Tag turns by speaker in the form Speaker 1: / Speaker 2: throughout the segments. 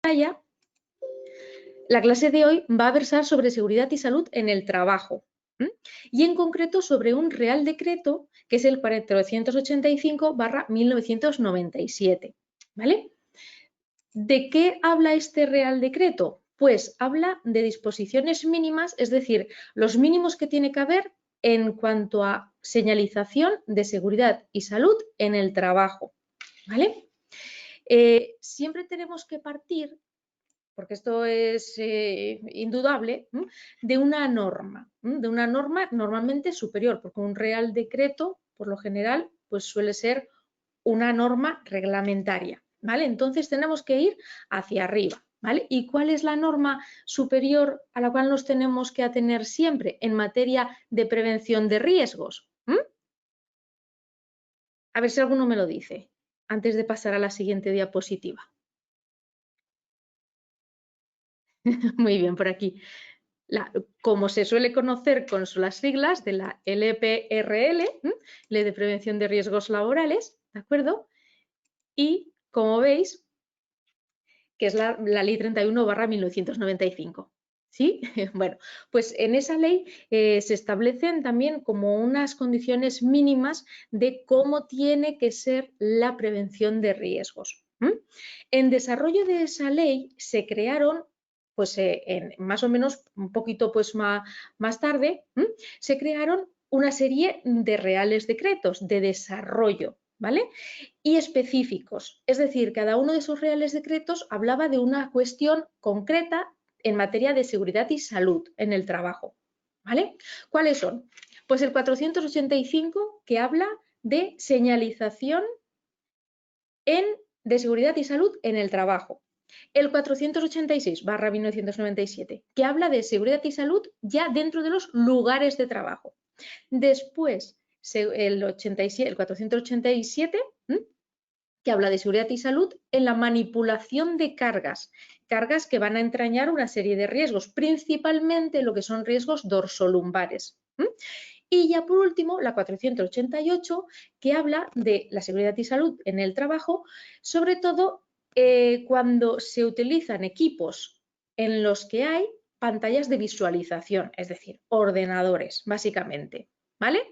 Speaker 1: pantalla, la clase de hoy va a versar sobre seguridad y salud en el trabajo. Y en concreto sobre un Real Decreto que es el 485/1997. ¿Vale? ¿De qué habla este Real Decreto? Pues habla de disposiciones mínimas, es decir, los mínimos que tiene que haber en cuanto a señalización de seguridad y salud en el trabajo. ¿Vale? Siempre tenemos que partir, porque esto es indudable, de una norma normalmente superior, porque un Real Decreto, por lo general, pues suele ser una norma reglamentaria, ¿vale? Entonces tenemos que ir hacia arriba, ¿vale? ¿Y cuál es la norma superior a la cual nos tenemos que atener siempre en materia de prevención de riesgos? A ver si alguno me lo dice antes de pasar a la siguiente diapositiva. Muy bien, por aquí. Como se suele conocer con las siglas de la LPRL, Ley de Prevención de Riesgos Laborales, ¿de acuerdo? Y como veis, que es la Ley 31/1995. ¿Sí? Bueno, pues en esa ley se establecen también como unas condiciones mínimas de cómo tiene que ser la prevención de riesgos. En desarrollo de esa ley se crearon, pues más o menos un poquito pues más tarde, se crearon una serie de reales decretos de desarrollo, ¿vale? Y específicos, es decir, cada uno de esos reales decretos hablaba de una cuestión concreta en materia de seguridad y salud en el trabajo, ¿vale? ¿Cuáles son? Pues el 485 que habla de señalización de seguridad y salud en el trabajo. El 486/1997 que habla de seguridad y salud ya dentro de los lugares de trabajo. Después, el 487 que habla de seguridad y salud en la manipulación de cargas que van a entrañar una serie de riesgos, principalmente lo que son riesgos dorsolumbares. Y ya por último, la 488, que habla de la seguridad y salud en el trabajo, sobre todo cuando se utilizan equipos en los que hay pantallas de visualización, es decir, ordenadores, básicamente. ¿Vale?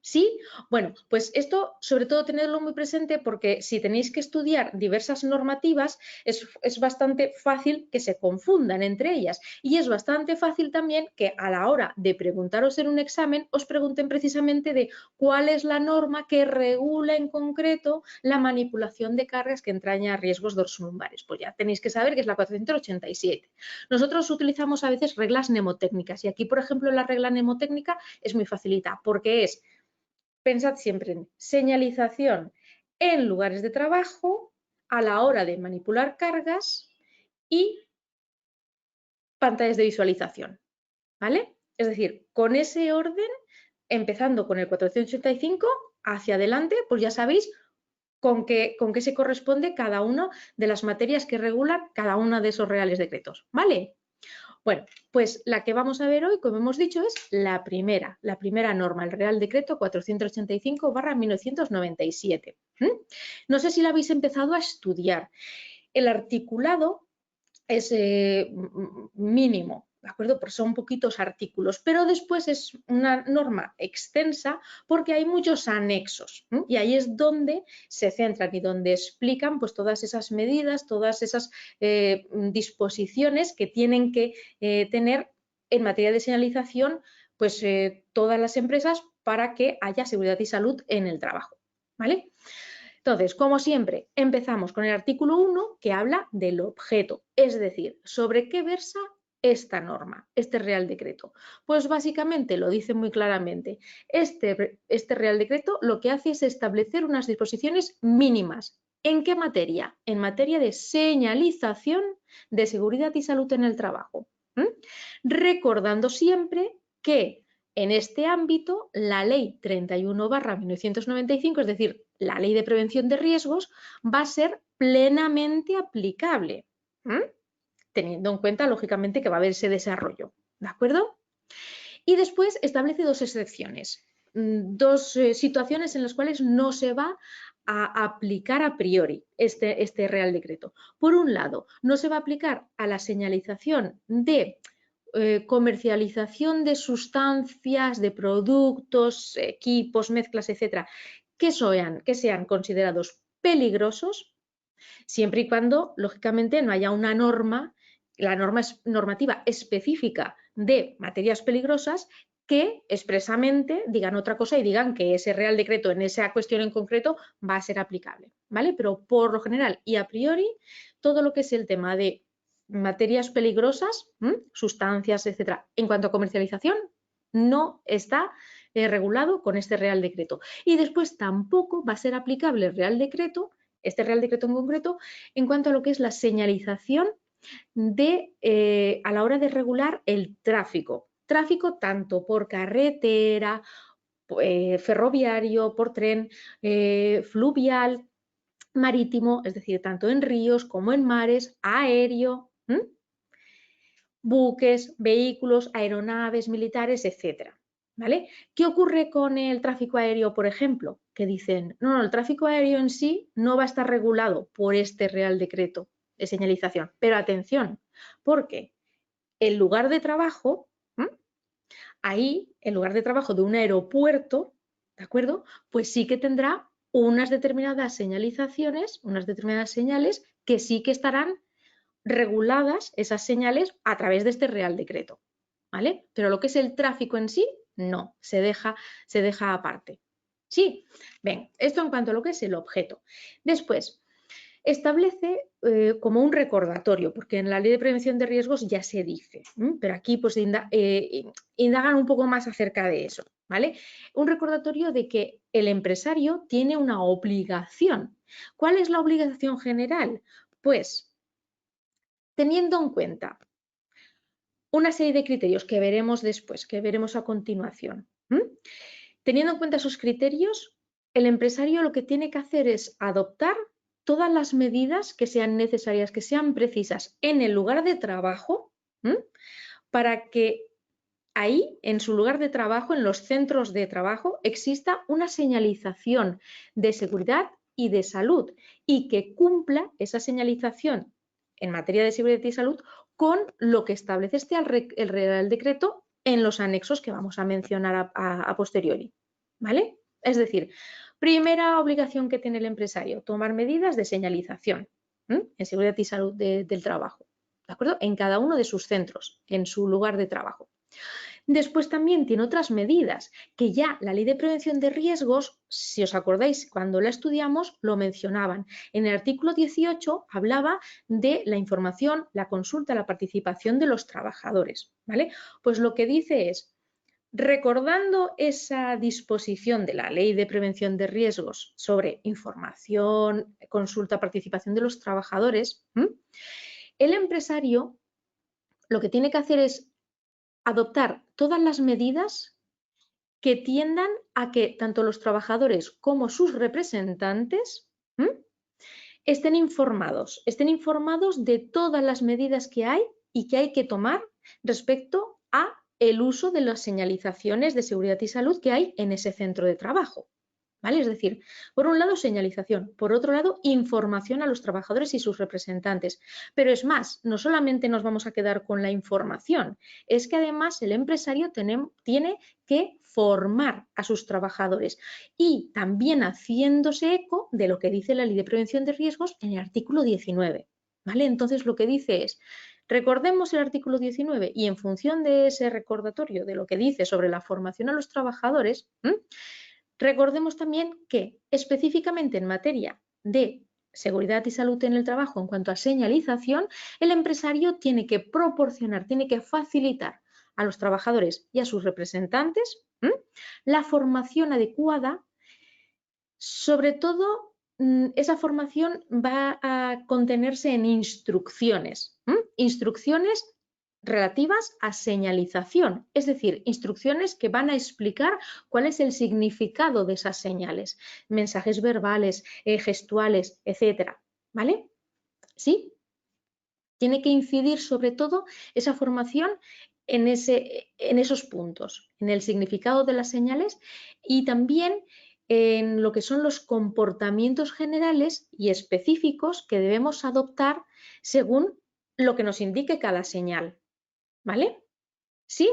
Speaker 1: ¿Sí? Bueno, pues esto sobre todo tenerlo muy presente porque si tenéis que estudiar diversas normativas es bastante fácil que se confundan entre ellas y es bastante fácil también que a la hora de preguntaros en un examen os pregunten precisamente de cuál es la norma que regula en concreto la manipulación de cargas que entraña riesgos dorsolumbares. Pues ya tenéis que saber que es la 487. Nosotros utilizamos a veces reglas mnemotécnicas y aquí, por ejemplo, la regla mnemotécnica es muy facilita porque es: pensad siempre en señalización en lugares de trabajo a la hora de manipular cargas y pantallas de visualización, ¿vale? Es decir, con ese orden, empezando con el 485 hacia adelante, pues ya sabéis con qué se corresponde cada una de las materias que regulan cada uno de esos reales decretos, ¿vale? Bueno, pues la que vamos a ver hoy, como hemos dicho, es la primera norma, el Real Decreto 485/1997. No sé si la habéis empezado a estudiar. El articulado es mínimo, ¿de acuerdo? Porque son poquitos artículos, pero después es una norma extensa porque hay muchos anexos y ahí es donde se centran y donde explican pues todas esas medidas, todas esas disposiciones que tienen que tener en materia de señalización pues todas las empresas para que haya seguridad y salud en el trabajo, ¿vale? Entonces, como siempre, empezamos con el artículo 1 que habla del objeto, es decir, sobre qué versa esta norma, este Real Decreto. Pues básicamente lo dice muy claramente. Este Real Decreto lo que hace es establecer unas disposiciones mínimas. ¿En qué materia? En materia de señalización de seguridad y salud en el trabajo. Recordando siempre que en este ámbito, la Ley 31/1995, es decir, la Ley de Prevención de Riesgos, va a ser plenamente aplicable, teniendo en cuenta, lógicamente, que va a haber ese desarrollo, ¿de acuerdo? Y después establece dos excepciones, dos situaciones en las cuales no se va a aplicar a priori este Real Decreto. Por un lado, no se va a aplicar a la señalización de comercialización de sustancias, de productos, equipos, mezclas, etcétera, que sean considerados peligrosos, siempre y cuando, lógicamente, no haya una norma, la normativa específica de materias peligrosas que expresamente digan otra cosa y digan que ese Real Decreto en esa cuestión en concreto va a ser aplicable, ¿vale? Pero por lo general y a priori, todo lo que es el tema de materias peligrosas, sustancias, etcétera, en cuanto a comercialización, no está regulado con este Real Decreto. Y después tampoco va a ser aplicable el Real Decreto, este Real Decreto en concreto, en cuanto a lo que es la señalización a la hora de regular el tráfico. Tráfico tanto por carretera, ferroviario, por tren, fluvial, marítimo, es decir, tanto en ríos como en mares, aéreo, buques, vehículos, aeronaves, militares, etcétera. ¿Vale? ¿Qué ocurre con el tráfico aéreo, por ejemplo? Que dicen, no, el tráfico aéreo en sí no va a estar regulado por este Real Decreto de señalización. Pero atención, porque el lugar de trabajo, ahí, el lugar de trabajo de un aeropuerto, ¿de acuerdo? Pues sí que tendrá unas determinadas señalizaciones, unas determinadas señales que sí que estarán reguladas, esas señales, a través de este Real Decreto, ¿vale? Pero lo que es el tráfico en sí, no, se deja aparte. Sí, bien, esto en cuanto a lo que es el objeto. Después, establece como un recordatorio, porque en la Ley de Prevención de Riesgos ya se dice, pero aquí pues indagan un poco más acerca de eso, ¿vale? Un recordatorio de que el empresario tiene una obligación. ¿Cuál es la obligación general? Pues, teniendo en cuenta una serie de criterios que veremos después, que veremos a continuación. Teniendo en cuenta esos criterios, el empresario lo que tiene que hacer es adoptar todas las medidas que sean necesarias, que sean precisas en el lugar de trabajo, para que ahí, en su lugar de trabajo, en los centros de trabajo, exista una señalización de seguridad y de salud y que cumpla esa señalización en materia de seguridad y salud con lo que establece el Real Decreto en los anexos que vamos a mencionar a posteriori, ¿vale? Es decir, primera obligación que tiene el empresario, tomar medidas de señalización en seguridad y salud del trabajo, ¿de acuerdo? En cada uno de sus centros, en su lugar de trabajo. Después también tiene otras medidas que ya la Ley de Prevención de Riesgos, si os acordáis, cuando la estudiamos lo mencionaban. En el artículo 18 hablaba de la información, la consulta, la participación de los trabajadores, ¿vale? Pues lo que dice es, recordando esa disposición de la Ley de Prevención de Riesgos sobre información, consulta, participación de los trabajadores, el empresario lo que tiene que hacer es adoptar todas las medidas que tiendan a que tanto los trabajadores como sus representantes estén informados de todas las medidas que hay y que hay que tomar respecto a el uso de las señalizaciones de seguridad y salud que hay en ese centro de trabajo. ¿Vale? Es decir, por un lado señalización, por otro lado información a los trabajadores y sus representantes. Pero es más, no solamente nos vamos a quedar con la información, es que además el empresario tiene que formar a sus trabajadores y también haciéndose eco de lo que dice la Ley de Prevención de Riesgos en el artículo 19. ¿Vale? Entonces lo que dice es, recordemos el artículo 19 y en función de ese recordatorio de lo que dice sobre la formación a los trabajadores, recordemos también que específicamente en materia de seguridad y salud en el trabajo en cuanto a señalización, el empresario tiene que proporcionar, tiene que facilitar a los trabajadores y a sus representantes la formación adecuada. Sobre todo, esa formación va a contenerse en instrucciones, instrucciones relativas a señalización, es decir, instrucciones que van a explicar cuál es el significado de esas señales, mensajes verbales, gestuales, etcétera, ¿vale? ¿Sí? Tiene que incidir sobre todo esa formación en esos puntos, en el significado de las señales y también en lo que son los comportamientos generales y específicos que debemos adoptar según lo que nos indique cada señal. ¿Vale? ¿Sí?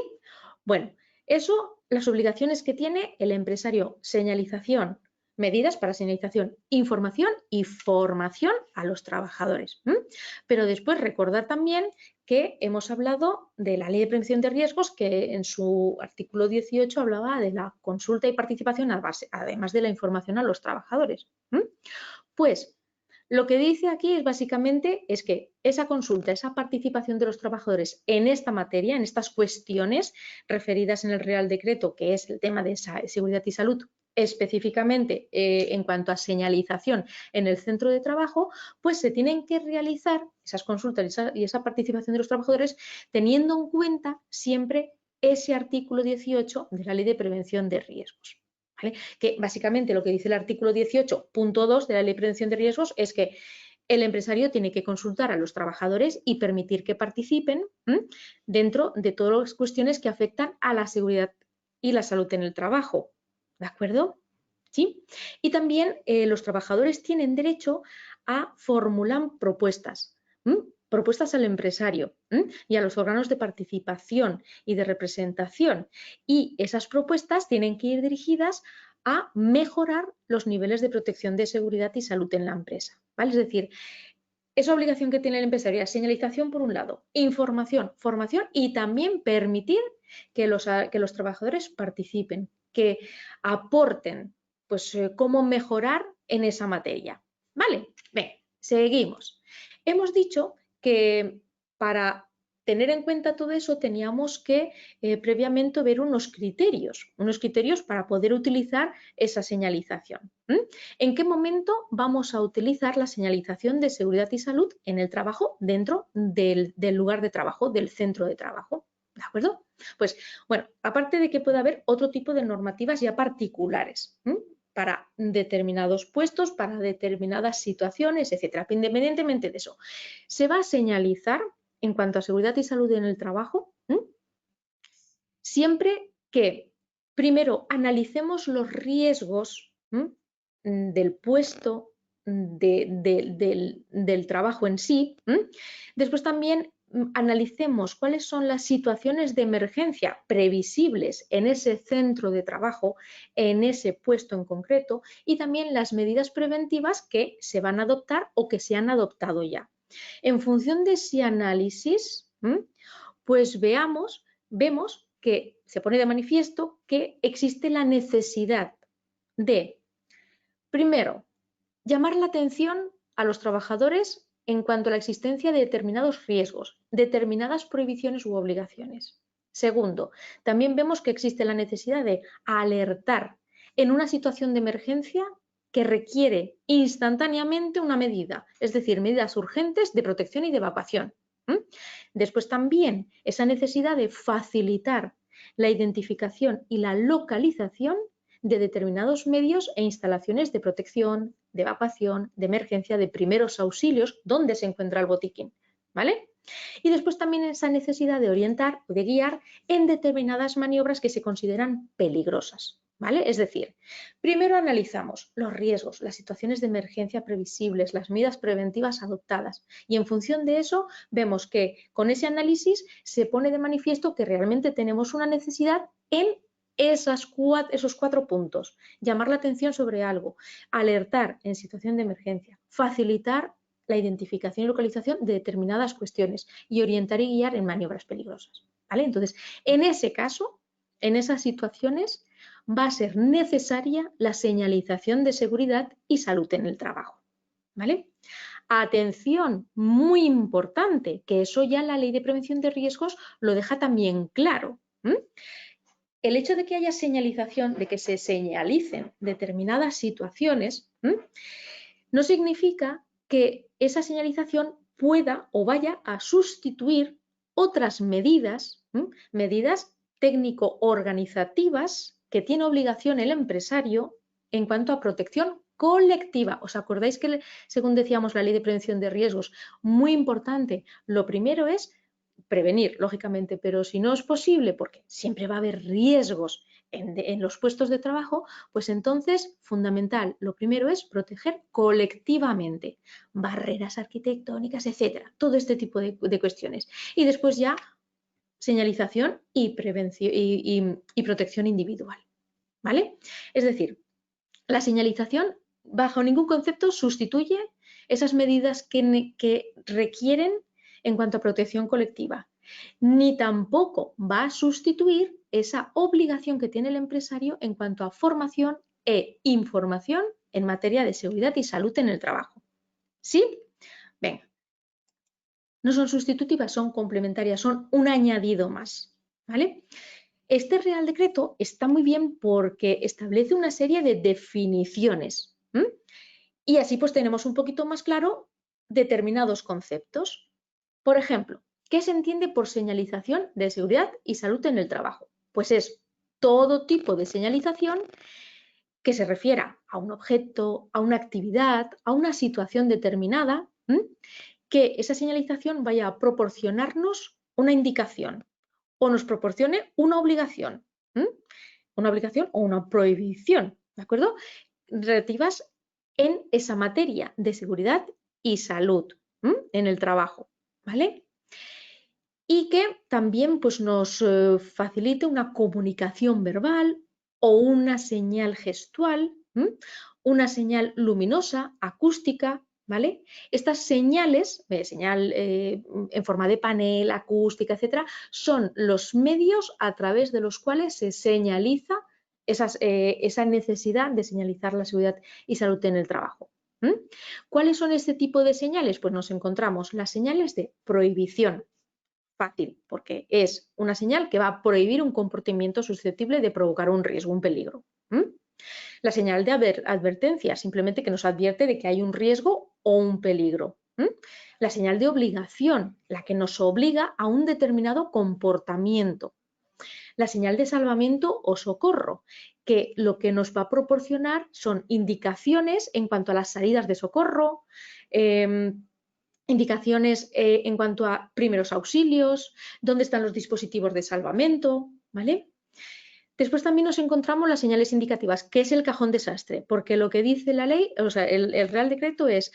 Speaker 1: Bueno, eso, las obligaciones que tiene el empresario: señalización, medidas para señalización, información y formación a los trabajadores. Pero después recordar también que hemos hablado de la Ley de Prevención de Riesgos, que en su artículo 18 hablaba de la consulta y participación además de la información a los trabajadores. Pues lo que dice aquí es básicamente es que esa consulta, esa participación de los trabajadores en esta materia, en estas cuestiones referidas en el Real Decreto, que es el tema de seguridad y salud, específicamente en cuanto a señalización en el centro de trabajo, pues se tienen que realizar esas consultas y esa participación de los trabajadores teniendo en cuenta siempre ese artículo 18 de la Ley de Prevención de Riesgos. ¿Vale? Que básicamente lo que dice el artículo 18.2 de la Ley de Prevención de Riesgos es que el empresario tiene que consultar a los trabajadores y permitir que participen dentro de todas las cuestiones que afectan a la seguridad y la salud en el trabajo. ¿De acuerdo? ¿Sí? Y también los trabajadores tienen derecho a formular propuestas. Propuestas al empresario y a los órganos de participación y de representación. Y esas propuestas tienen que ir dirigidas a mejorar los niveles de protección de seguridad y salud en la empresa. ¿Vale? Es decir, esa obligación que tiene el empresario, señalización por un lado, información, formación y también permitir que los trabajadores participen, que aporten pues, cómo mejorar en esa materia. ¿Vale? Bien, seguimos. Hemos dicho que para tener en cuenta todo eso teníamos que previamente ver unos criterios para poder utilizar esa señalización. ¿En qué momento vamos a utilizar la señalización de seguridad y salud en el trabajo dentro del lugar de trabajo, del centro de trabajo? ¿De acuerdo? Pues bueno, aparte de que pueda haber otro tipo de normativas ya particulares para determinados puestos, para determinadas situaciones, etcétera. Independientemente de eso, se va a señalizar en cuanto a seguridad y salud en el trabajo siempre que primero analicemos los riesgos del puesto, del trabajo en sí. Después también analicemos cuáles son las situaciones de emergencia previsibles en ese centro de trabajo, en ese puesto en concreto, y también las medidas preventivas que se van a adoptar o que se han adoptado ya. En función de ese análisis, pues vemos que se pone de manifiesto que existe la necesidad de, primero, llamar la atención a los trabajadores en cuanto a la existencia de determinados riesgos, determinadas prohibiciones u obligaciones. Segundo, también vemos que existe la necesidad de alertar en una situación de emergencia que requiere instantáneamente una medida, es decir, medidas urgentes de protección y de evacuación. Después también esa necesidad de facilitar la identificación y la localización de determinados medios e instalaciones de protección, de evacuación, de emergencia, de primeros auxilios, donde se encuentra el botiquín, ¿vale? Y después también esa necesidad de orientar o de guiar en determinadas maniobras que se consideran peligrosas, ¿vale? Es decir, primero analizamos los riesgos, las situaciones de emergencia previsibles, las medidas preventivas adoptadas y en función de eso vemos que con ese análisis se pone de manifiesto que realmente tenemos una necesidad en esos 4 puntos. Llamar la atención sobre algo, alertar en situación de emergencia, facilitar la identificación y localización de determinadas cuestiones y orientar y guiar en maniobras peligrosas. ¿Vale? Entonces, en ese caso, en esas situaciones, va a ser necesaria la señalización de seguridad y salud en el trabajo. ¿Vale? Atención, muy importante, que eso ya la Ley de Prevención de Riesgos lo deja también claro. El hecho de que haya señalización, de que se señalicen determinadas situaciones, no significa que esa señalización pueda o vaya a sustituir otras medidas, medidas técnico-organizativas que tiene obligación el empresario en cuanto a protección colectiva. ¿Os acordáis que, según decíamos, la Ley de Prevención de Riesgos, muy importante? Lo primero es prevenir, lógicamente, pero si no es posible, porque siempre va a haber riesgos en los puestos de trabajo, pues entonces, fundamental, lo primero es proteger colectivamente, barreras arquitectónicas, etcétera, todo este tipo de cuestiones. Y después ya señalización y prevención y protección individual, ¿vale? Es decir, la señalización bajo ningún concepto sustituye esas medidas que requieren en cuanto a protección colectiva, ni tampoco va a sustituir esa obligación que tiene el empresario en cuanto a formación e información en materia de seguridad y salud en el trabajo. ¿Sí? Venga. No son sustitutivas, son complementarias, son un añadido más, ¿vale? Este Real Decreto está muy bien porque establece una serie de definiciones, ¿m? Y así pues tenemos un poquito más claro determinados conceptos. Por ejemplo, ¿qué se entiende por señalización de seguridad y salud en el trabajo? Pues es todo tipo de señalización que se refiera a un objeto, a una actividad, a una situación determinada, que esa señalización vaya a proporcionarnos una indicación o nos proporcione una obligación o una prohibición, ¿de acuerdo? Relativas en esa materia de seguridad y salud en el trabajo, ¿vale? Y que también pues, nos facilite una comunicación verbal o una señal gestual, una señal luminosa, acústica, ¿vale? Estas señales, señal en forma de panel, acústica, etcétera, son los medios a través de los cuales se señaliza esa necesidad de señalizar la seguridad y salud en el trabajo. ¿Cuáles son este tipo de señales? Pues nos encontramos las señales de prohibición. Fácil, porque es una señal que va a prohibir un comportamiento susceptible de provocar un riesgo, un peligro. La señal de advertencia, simplemente que nos advierte de que hay un riesgo o un peligro. La señal de obligación, la que nos obliga a un determinado comportamiento. La señal de salvamento o socorro, que lo que nos va a proporcionar son indicaciones en cuanto a las salidas de socorro, indicaciones en cuanto a primeros auxilios, dónde están los dispositivos de salvamento, ¿vale? Después también nos encontramos las señales indicativas, que es el cajón desastre, porque lo que dice la ley, o sea, el Real Decreto es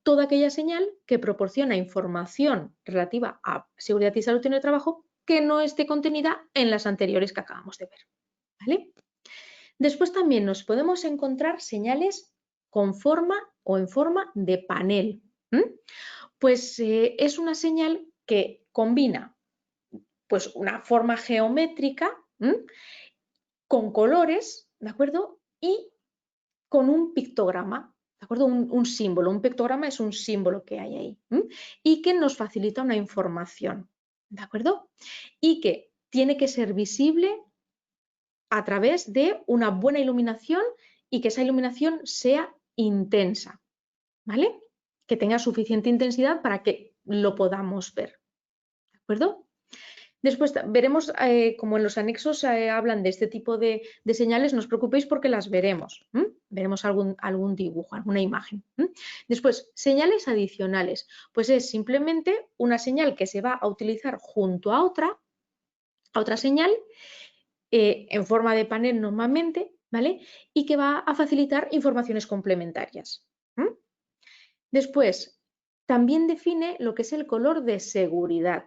Speaker 1: toda aquella señal que proporciona información relativa a seguridad y salud en el trabajo que no esté contenida en las anteriores que acabamos de ver, ¿vale? Después también nos podemos encontrar señales con forma o en forma de panel. Pues es una señal que combina pues, una forma geométrica con colores, ¿de acuerdo? Y con un pictograma, ¿de acuerdo? Un símbolo. Un pictograma es un símbolo que hay ahí y que nos facilita una información, ¿de acuerdo? Y que tiene que ser visible a través de una buena iluminación y que esa iluminación sea intensa, ¿vale? Que tenga suficiente intensidad para que lo podamos ver, ¿de acuerdo? Después veremos, como en los anexos hablan de este tipo de señales, no os preocupéis porque las veremos. Veremos algún dibujo, alguna imagen. Después, señales adicionales. Pues es simplemente una señal que se va a utilizar junto a otra señal, en forma de panel normalmente, ¿vale? Y que va a facilitar informaciones complementarias. Después, también define lo que es el color de seguridad,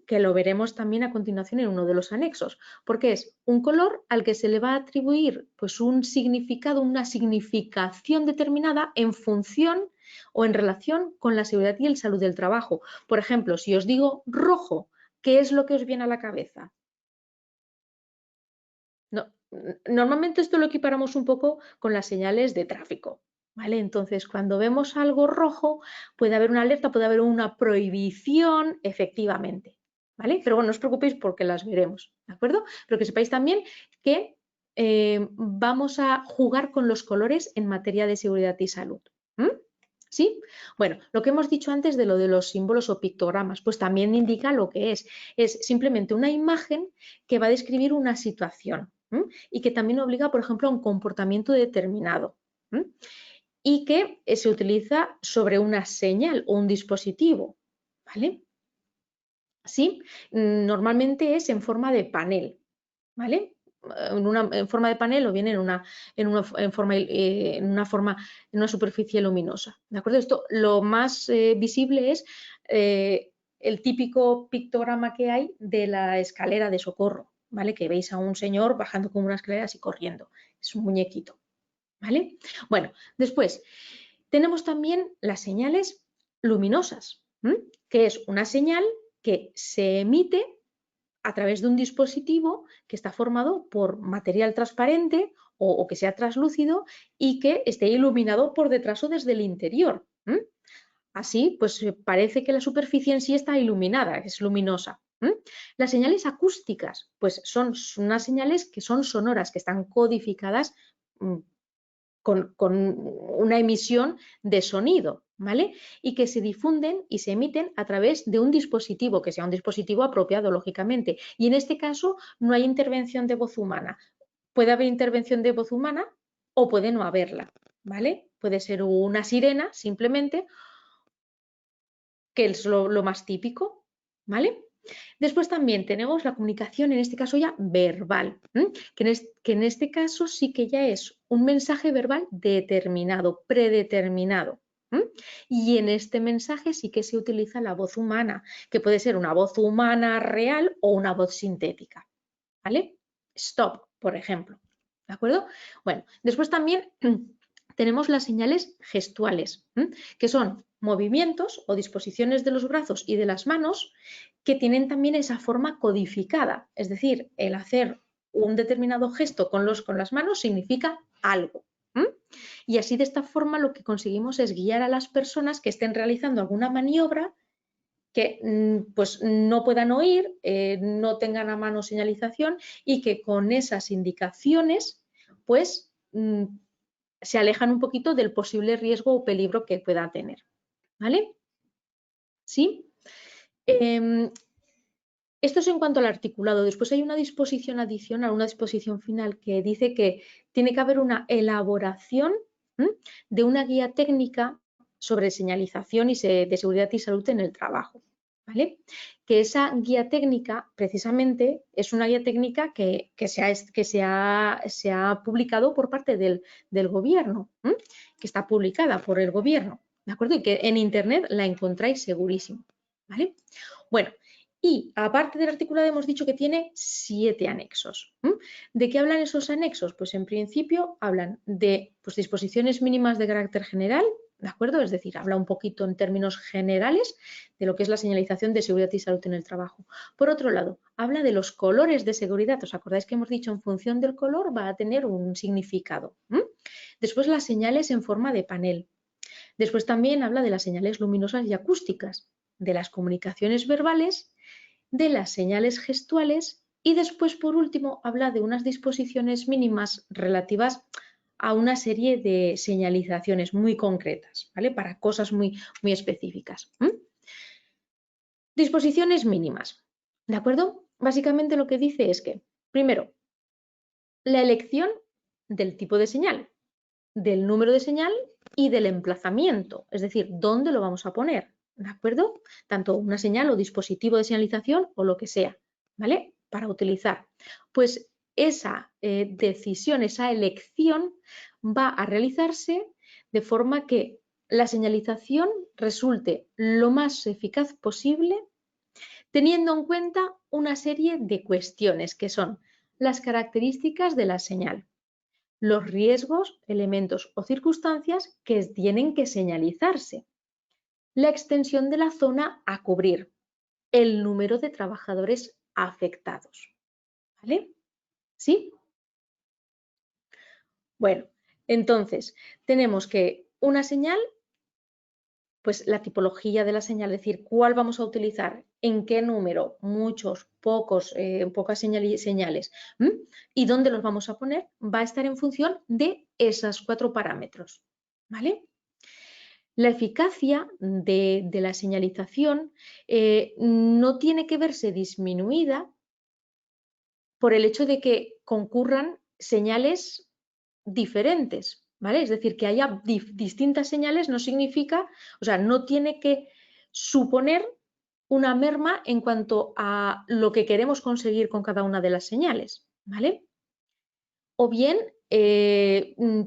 Speaker 1: que lo veremos también a continuación en uno de los anexos, porque es un color al que se le va a atribuir pues, un significado, una significación determinada en función o en relación con la seguridad y el salud del trabajo. Por ejemplo, si os digo rojo, ¿qué es lo que os viene a la cabeza? No, normalmente esto lo equiparamos un poco con las señales de tráfico, ¿vale? Entonces, cuando vemos algo rojo, puede haber una alerta, puede haber una prohibición, efectivamente, ¿vale? Pero bueno, no os preocupéis porque las veremos, ¿de acuerdo? Pero que sepáis también que vamos a jugar con los colores en materia de seguridad y salud. ¿Sí? Bueno, lo que hemos dicho antes de lo de los símbolos o pictogramas, pues también indica lo que es simplemente una imagen que va a describir una situación y que también obliga, por ejemplo, a un comportamiento determinado y que se utiliza sobre una señal o un dispositivo, ¿vale? ¿Sí? Normalmente es en forma de panel, ¿vale? en forma de panel o bien en una superficie luminosa. ¿De acuerdo? Esto lo más visible es el típico pictograma que hay de la escalera de socorro, ¿vale? Que veis a un señor bajando con unas escaleras y corriendo. Es un muñequito, ¿vale? Bueno, después tenemos también las señales luminosas, que es una señal que se emite a través de un dispositivo que está formado por material transparente o que sea translúcido y que esté iluminado por detrás o desde el interior. Así, pues parece que la superficie en sí está iluminada, es luminosa. Las señales acústicas, pues son unas señales que son sonoras, que están codificadas con una emisión de sonido, ¿vale? Y que se difunden y se emiten a través de un dispositivo, que sea un dispositivo apropiado, lógicamente. Y en este caso no hay intervención de voz humana. Puede haber intervención de voz humana o puede no haberla, ¿vale? Puede ser una sirena, simplemente, que es lo más típico, ¿vale? Después también tenemos la comunicación, en este caso ya verbal, que en este caso sí que ya es un mensaje verbal determinado, predeterminado. Y en este mensaje sí que se utiliza la voz humana, que puede ser una voz humana real o una voz sintética. ¿Vale? Stop, por ejemplo. ¿De acuerdo? Bueno, después también tenemos las señales gestuales, que son movimientos o disposiciones de los brazos y de las manos que tienen también esa forma codificada. Es decir, el hacer un determinado gesto con las manos significa algo. Y así de esta forma lo que conseguimos es guiar a las personas que estén realizando alguna maniobra que pues no puedan oír, no tengan a mano señalización y que con esas indicaciones pues se alejan un poquito del posible riesgo o peligro que pueda tener. ¿Vale? ¿Sí? Esto es en cuanto al articulado. Después hay una disposición adicional, una disposición final que dice que tiene que haber una elaboración de una guía técnica sobre señalización y de seguridad y salud en el trabajo. ¿Vale? Que esa guía técnica, precisamente, es una guía técnica que se ha publicado por parte del gobierno, que está publicada por el gobierno, ¿de acuerdo? Y que en Internet la encontráis segurísimo, ¿vale? Bueno, y aparte del articulado hemos dicho que tiene 7 anexos. ¿De qué hablan esos anexos? Pues en principio hablan de disposiciones mínimas de carácter general, ¿de acuerdo? Es decir, habla un poquito en términos generales de lo que es la señalización de seguridad y salud en el trabajo. Por otro lado, habla de los colores de seguridad. ¿Os acordáis que hemos dicho en función del color va a tener un significado? Después las señales en forma de panel. Después también habla de las señales luminosas y acústicas, de las comunicaciones verbales, de las señales gestuales y después, por último, habla de unas disposiciones mínimas relativas a una serie de señalizaciones muy concretas, ¿vale? Para cosas muy específicas. Disposiciones mínimas, ¿de acuerdo? Básicamente lo que dice es que, primero, la elección del tipo de señal, del número de señal y del emplazamiento, es decir, dónde lo vamos a poner, ¿de acuerdo? Tanto una señal o dispositivo de señalización o lo que sea, ¿vale? Para utilizar. Pues esa decisión, esa elección va a realizarse de forma que la señalización resulte lo más eficaz posible teniendo en cuenta una serie de cuestiones que son las características de la señal, los riesgos, elementos o circunstancias que tienen que señalizarse, la extensión de la zona a cubrir, el número de trabajadores afectados. ¿Vale? ¿Sí? Bueno, entonces tenemos que una señal, pues la tipología de la señal, es decir, cuál vamos a utilizar, en qué número, muchos, pocos, pocas señales, y dónde los vamos a poner, va a estar en función de esos 4 parámetros. ¿Vale? La eficacia de la señalización no tiene que verse disminuida por el hecho de que concurran señales diferentes, ¿vale? Es decir, que haya distintas señales no significa, o sea, no tiene que suponer una merma en cuanto a lo que queremos conseguir con cada una de las señales, ¿vale? o bien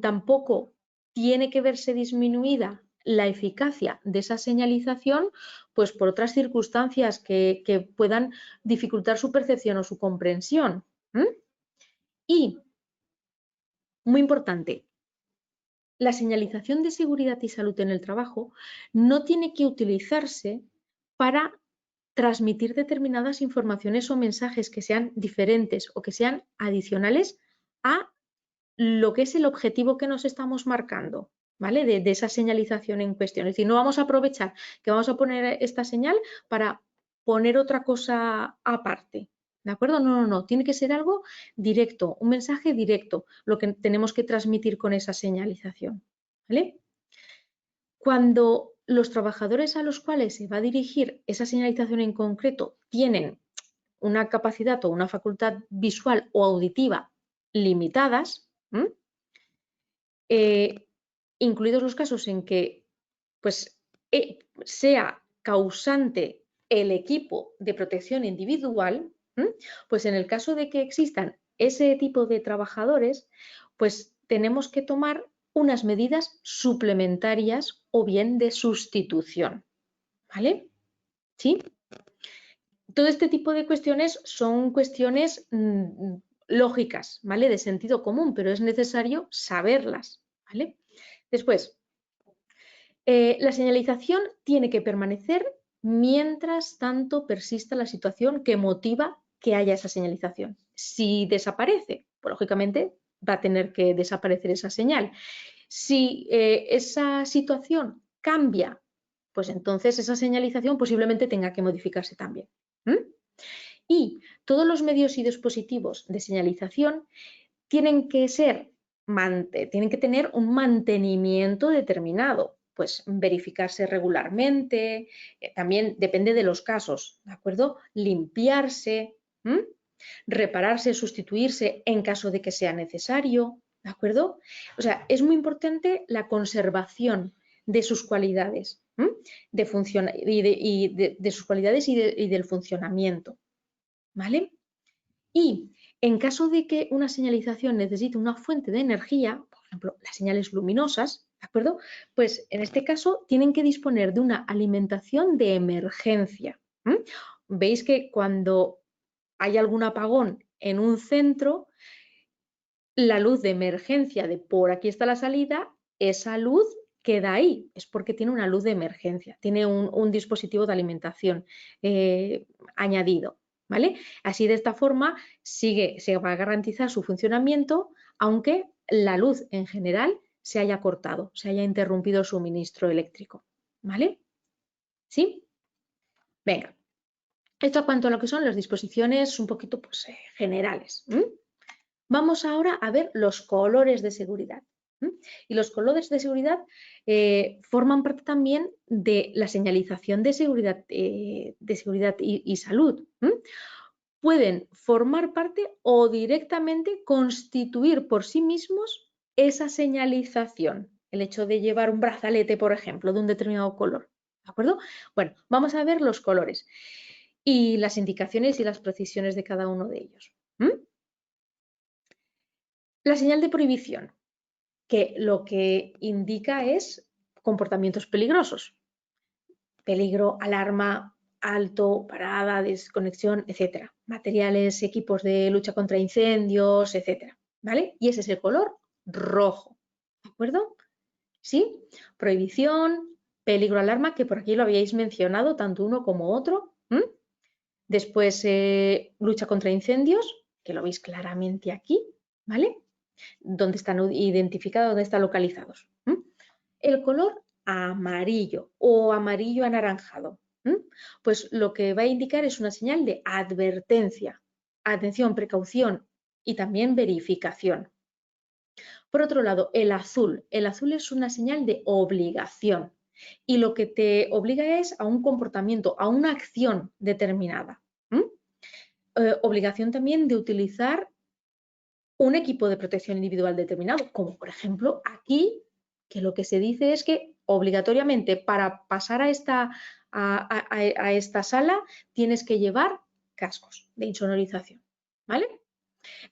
Speaker 1: tampoco tiene que verse disminuida la eficacia de esa señalización, pues por otras circunstancias que puedan dificultar su percepción o su comprensión. Y, muy importante, la señalización de seguridad y salud en el trabajo no tiene que utilizarse para transmitir determinadas informaciones o mensajes que sean diferentes o que sean adicionales a lo que es el objetivo que nos estamos marcando, ¿vale? De esa señalización en cuestión. Es decir, no vamos a aprovechar que vamos a poner esta señal para poner otra cosa aparte, ¿de acuerdo? No, tiene que ser algo directo, un mensaje directo, lo que tenemos que transmitir con esa señalización, ¿vale? Cuando los trabajadores a los cuales se va a dirigir esa señalización en concreto tienen una capacidad o una facultad visual o auditiva limitadas, incluidos los casos en que pues, sea causante el equipo de protección individual, pues en el caso de que existan ese tipo de trabajadores, pues tenemos que tomar unas medidas suplementarias o bien de sustitución, ¿vale? ¿Sí? Todo este tipo de cuestiones son cuestiones lógicas, ¿vale? De sentido común, pero es necesario saberlas, ¿vale? Después, la señalización tiene que permanecer mientras tanto persista la situación que motiva que haya esa señalización. Si desaparece, pues, lógicamente va a tener que desaparecer esa señal. Si esa situación cambia, pues entonces esa señalización posiblemente tenga que modificarse también. Y todos los medios y dispositivos de señalización tienen que tener un mantenimiento determinado, pues verificarse regularmente, también depende de los casos, ¿de acuerdo? Limpiarse, repararse, sustituirse en caso de que sea necesario, ¿de acuerdo? O sea, es muy importante la conservación de sus cualidades, de sus cualidades y del funcionamiento, ¿vale? Y en caso de que una señalización necesite una fuente de energía, por ejemplo, las señales luminosas, ¿de acuerdo? Pues en este caso tienen que disponer de una alimentación de emergencia. Veis que cuando hay algún apagón en un centro, la luz de emergencia de por aquí está la salida, esa luz queda ahí, es porque tiene una luz de emergencia, tiene un dispositivo de alimentación añadido. ¿Vale? Así de esta forma se va a garantizar su funcionamiento, aunque la luz en general se haya cortado, se haya interrumpido el suministro eléctrico. ¿Vale? ¿Sí? Venga. Esto en cuanto a lo que son las disposiciones un poquito pues, generales. Vamos ahora a ver los colores de seguridad. Y los colores de seguridad forman parte también de la señalización de seguridad y salud. Pueden formar parte o directamente constituir por sí mismos esa señalización. El hecho de llevar un brazalete, por ejemplo, de un determinado color. ¿De acuerdo? Bueno, vamos a ver los colores y las indicaciones y las precisiones de cada uno de ellos. La señal de prohibición, que lo que indica es comportamientos peligrosos. Peligro, alarma, alto, parada, desconexión, etcétera. Materiales, equipos de lucha contra incendios, etcétera. ¿Vale? Y ese es el color rojo. ¿De acuerdo? ¿Sí? Prohibición, peligro, alarma, que por aquí lo habíais mencionado, tanto uno como otro. Después, lucha contra incendios, que lo veis claramente aquí, ¿vale? Donde están identificados, donde están localizados. El color amarillo o amarillo anaranjado, pues lo que va a indicar es una señal de advertencia, atención, precaución y también verificación. Por otro lado, el azul es una señal de obligación y lo que te obliga es a un comportamiento, a una acción determinada. Obligación también de utilizar un equipo de protección individual determinado, como por ejemplo aquí, que lo que se dice es que obligatoriamente para pasar a esta sala tienes que llevar cascos de insonorización, ¿vale?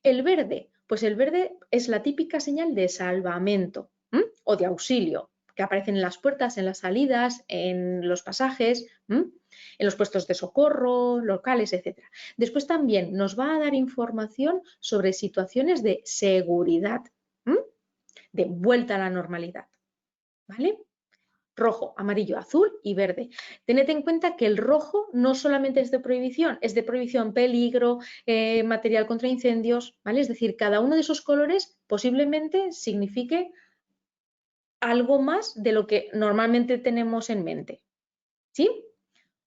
Speaker 1: El verde, Pues el verde es la típica señal de salvamento o de auxilio, que aparecen en las puertas, en las salidas, en los pasajes, en los puestos de socorro, locales, etc. Después también nos va a dar información sobre situaciones de seguridad, de vuelta a la normalidad, ¿vale? Rojo, amarillo, azul y verde. Tened en cuenta que el rojo no solamente es de prohibición, peligro, material contra incendios, ¿vale? Es decir, cada uno de esos colores posiblemente signifique algo más de lo que normalmente tenemos en mente, ¿sí?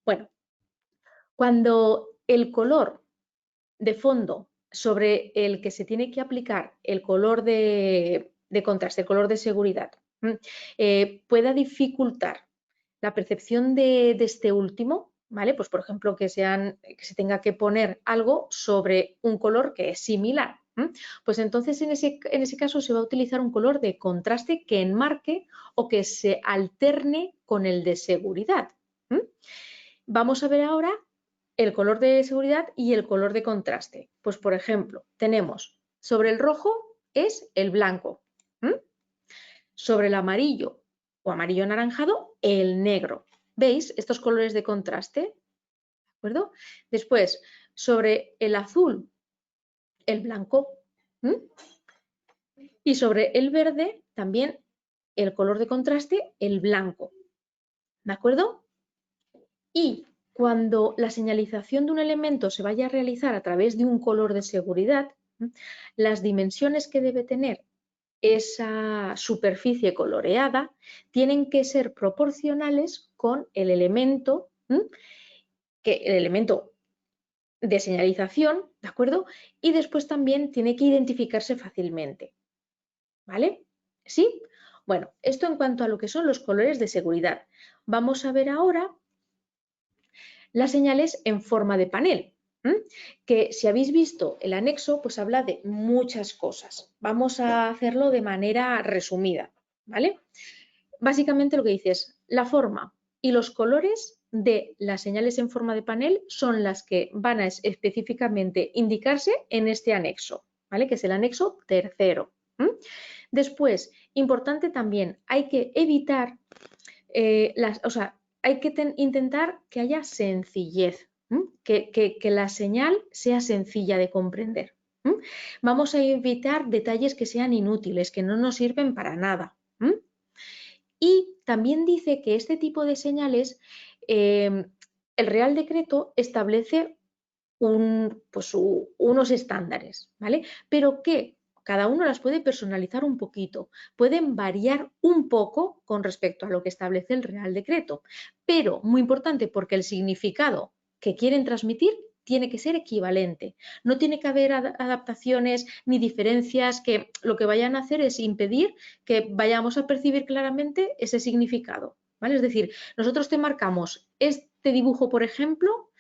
Speaker 1: Bueno, cuando el color de fondo sobre el que se tiene que aplicar el color de contraste, el color de seguridad, pueda dificultar la percepción de este último, ¿vale? Pues por ejemplo que se tenga que poner algo sobre un color que es similar. Pues entonces en ese caso se va a utilizar un color de contraste que enmarque o que se alterne con el de seguridad. Vamos a ver ahora el color de seguridad y el color de contraste. Pues por ejemplo, tenemos sobre el rojo es el blanco, sobre el amarillo o amarillo anaranjado el negro. ¿Veis estos colores de contraste? ¿De acuerdo? Después, sobre el azul, el blanco. Y sobre el verde, también el color de contraste, el blanco. ¿De acuerdo? Y cuando la señalización de un elemento se vaya a realizar a través de un color de seguridad, las dimensiones que debe tener esa superficie coloreada tienen que ser proporcionales con el elemento, de señalización, ¿de acuerdo? Y después también tiene que identificarse fácilmente, ¿vale? ¿Sí? Bueno, esto en cuanto a lo que son los colores de seguridad. Vamos a ver ahora las señales en forma de panel, que si habéis visto el anexo, pues habla de muchas cosas. Vamos a hacerlo de manera resumida, ¿vale? Básicamente lo que dice es la forma y los colores de las señales en forma de panel son las que van a específicamente indicarse en este anexo, ¿vale? Que es el anexo tercero. Después, importante también, hay que evitar hay que intentar que haya sencillez, que la señal sea sencilla de comprender. Vamos a evitar detalles que sean inútiles, que no nos sirven para nada. Y también dice que este tipo de señales, el Real Decreto establece unos estándares, ¿vale? Pero que cada uno las puede personalizar un poquito, pueden variar un poco con respecto a lo que establece el Real Decreto, pero muy importante porque el significado que quieren transmitir tiene que ser equivalente. No tiene que haber adaptaciones ni diferencias que lo que vayan a hacer es impedir que vayamos a percibir claramente ese significado, ¿vale? Es decir, nosotros te marcamos este dibujo, por ejemplo,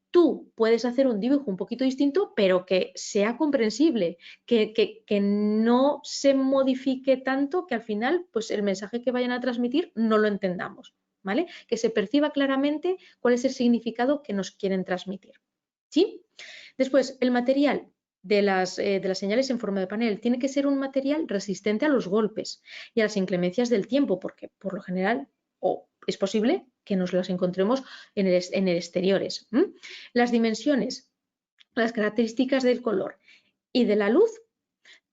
Speaker 1: tú puedes hacer un dibujo un poquito distinto, pero que sea comprensible, que no se modifique tanto que al final pues el mensaje que vayan a transmitir no lo entendamos, ¿vale? Que se perciba claramente cuál es el significado que nos quieren transmitir, ¿sí? Después, el material de las señales en forma de panel tiene que ser un material resistente a los golpes y a las inclemencias del tiempo, porque por lo general es posible que nos las encontremos en el exteriores. Las dimensiones, las características del color y de la luz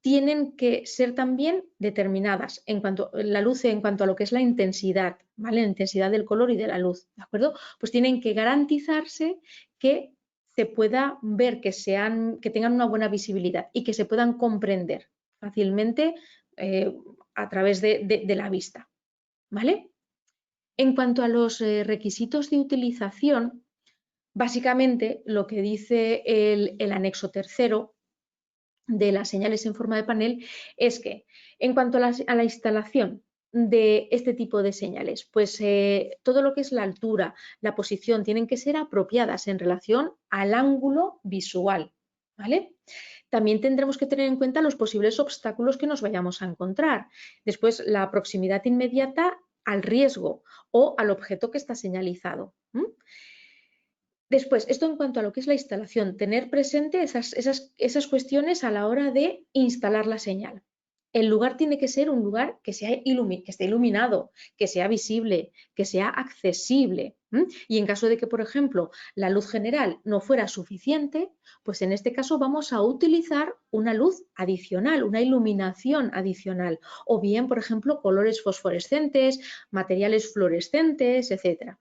Speaker 1: tienen que ser también determinadas en cuanto a lo que es la intensidad, ¿vale? La intensidad del color y de la luz, ¿de acuerdo? Pues tienen que garantizarse que se pueda ver, que tengan una buena visibilidad y que se puedan comprender fácilmente a través de la vista, ¿vale? En cuanto a los requisitos de utilización, básicamente lo que dice el anexo tercero de las señales en forma de panel es que en cuanto a la instalación de este tipo de señales, pues todo lo que es la altura, la posición, tienen que ser apropiadas en relación al ángulo visual, ¿vale? También tendremos que tener en cuenta los posibles obstáculos que nos vayamos a encontrar. Después, la proximidad inmediata al riesgo o al objeto que está señalizado. Después, esto en cuanto a lo que es la instalación, tener presente esas cuestiones a la hora de instalar la señal. El lugar tiene que ser un lugar que esté iluminado, que sea visible, que sea accesible. Y en caso de que, por ejemplo, la luz general no fuera suficiente, pues en este caso vamos a utilizar una luz adicional, una iluminación adicional, o bien, por ejemplo, colores fosforescentes, materiales fluorescentes, etc.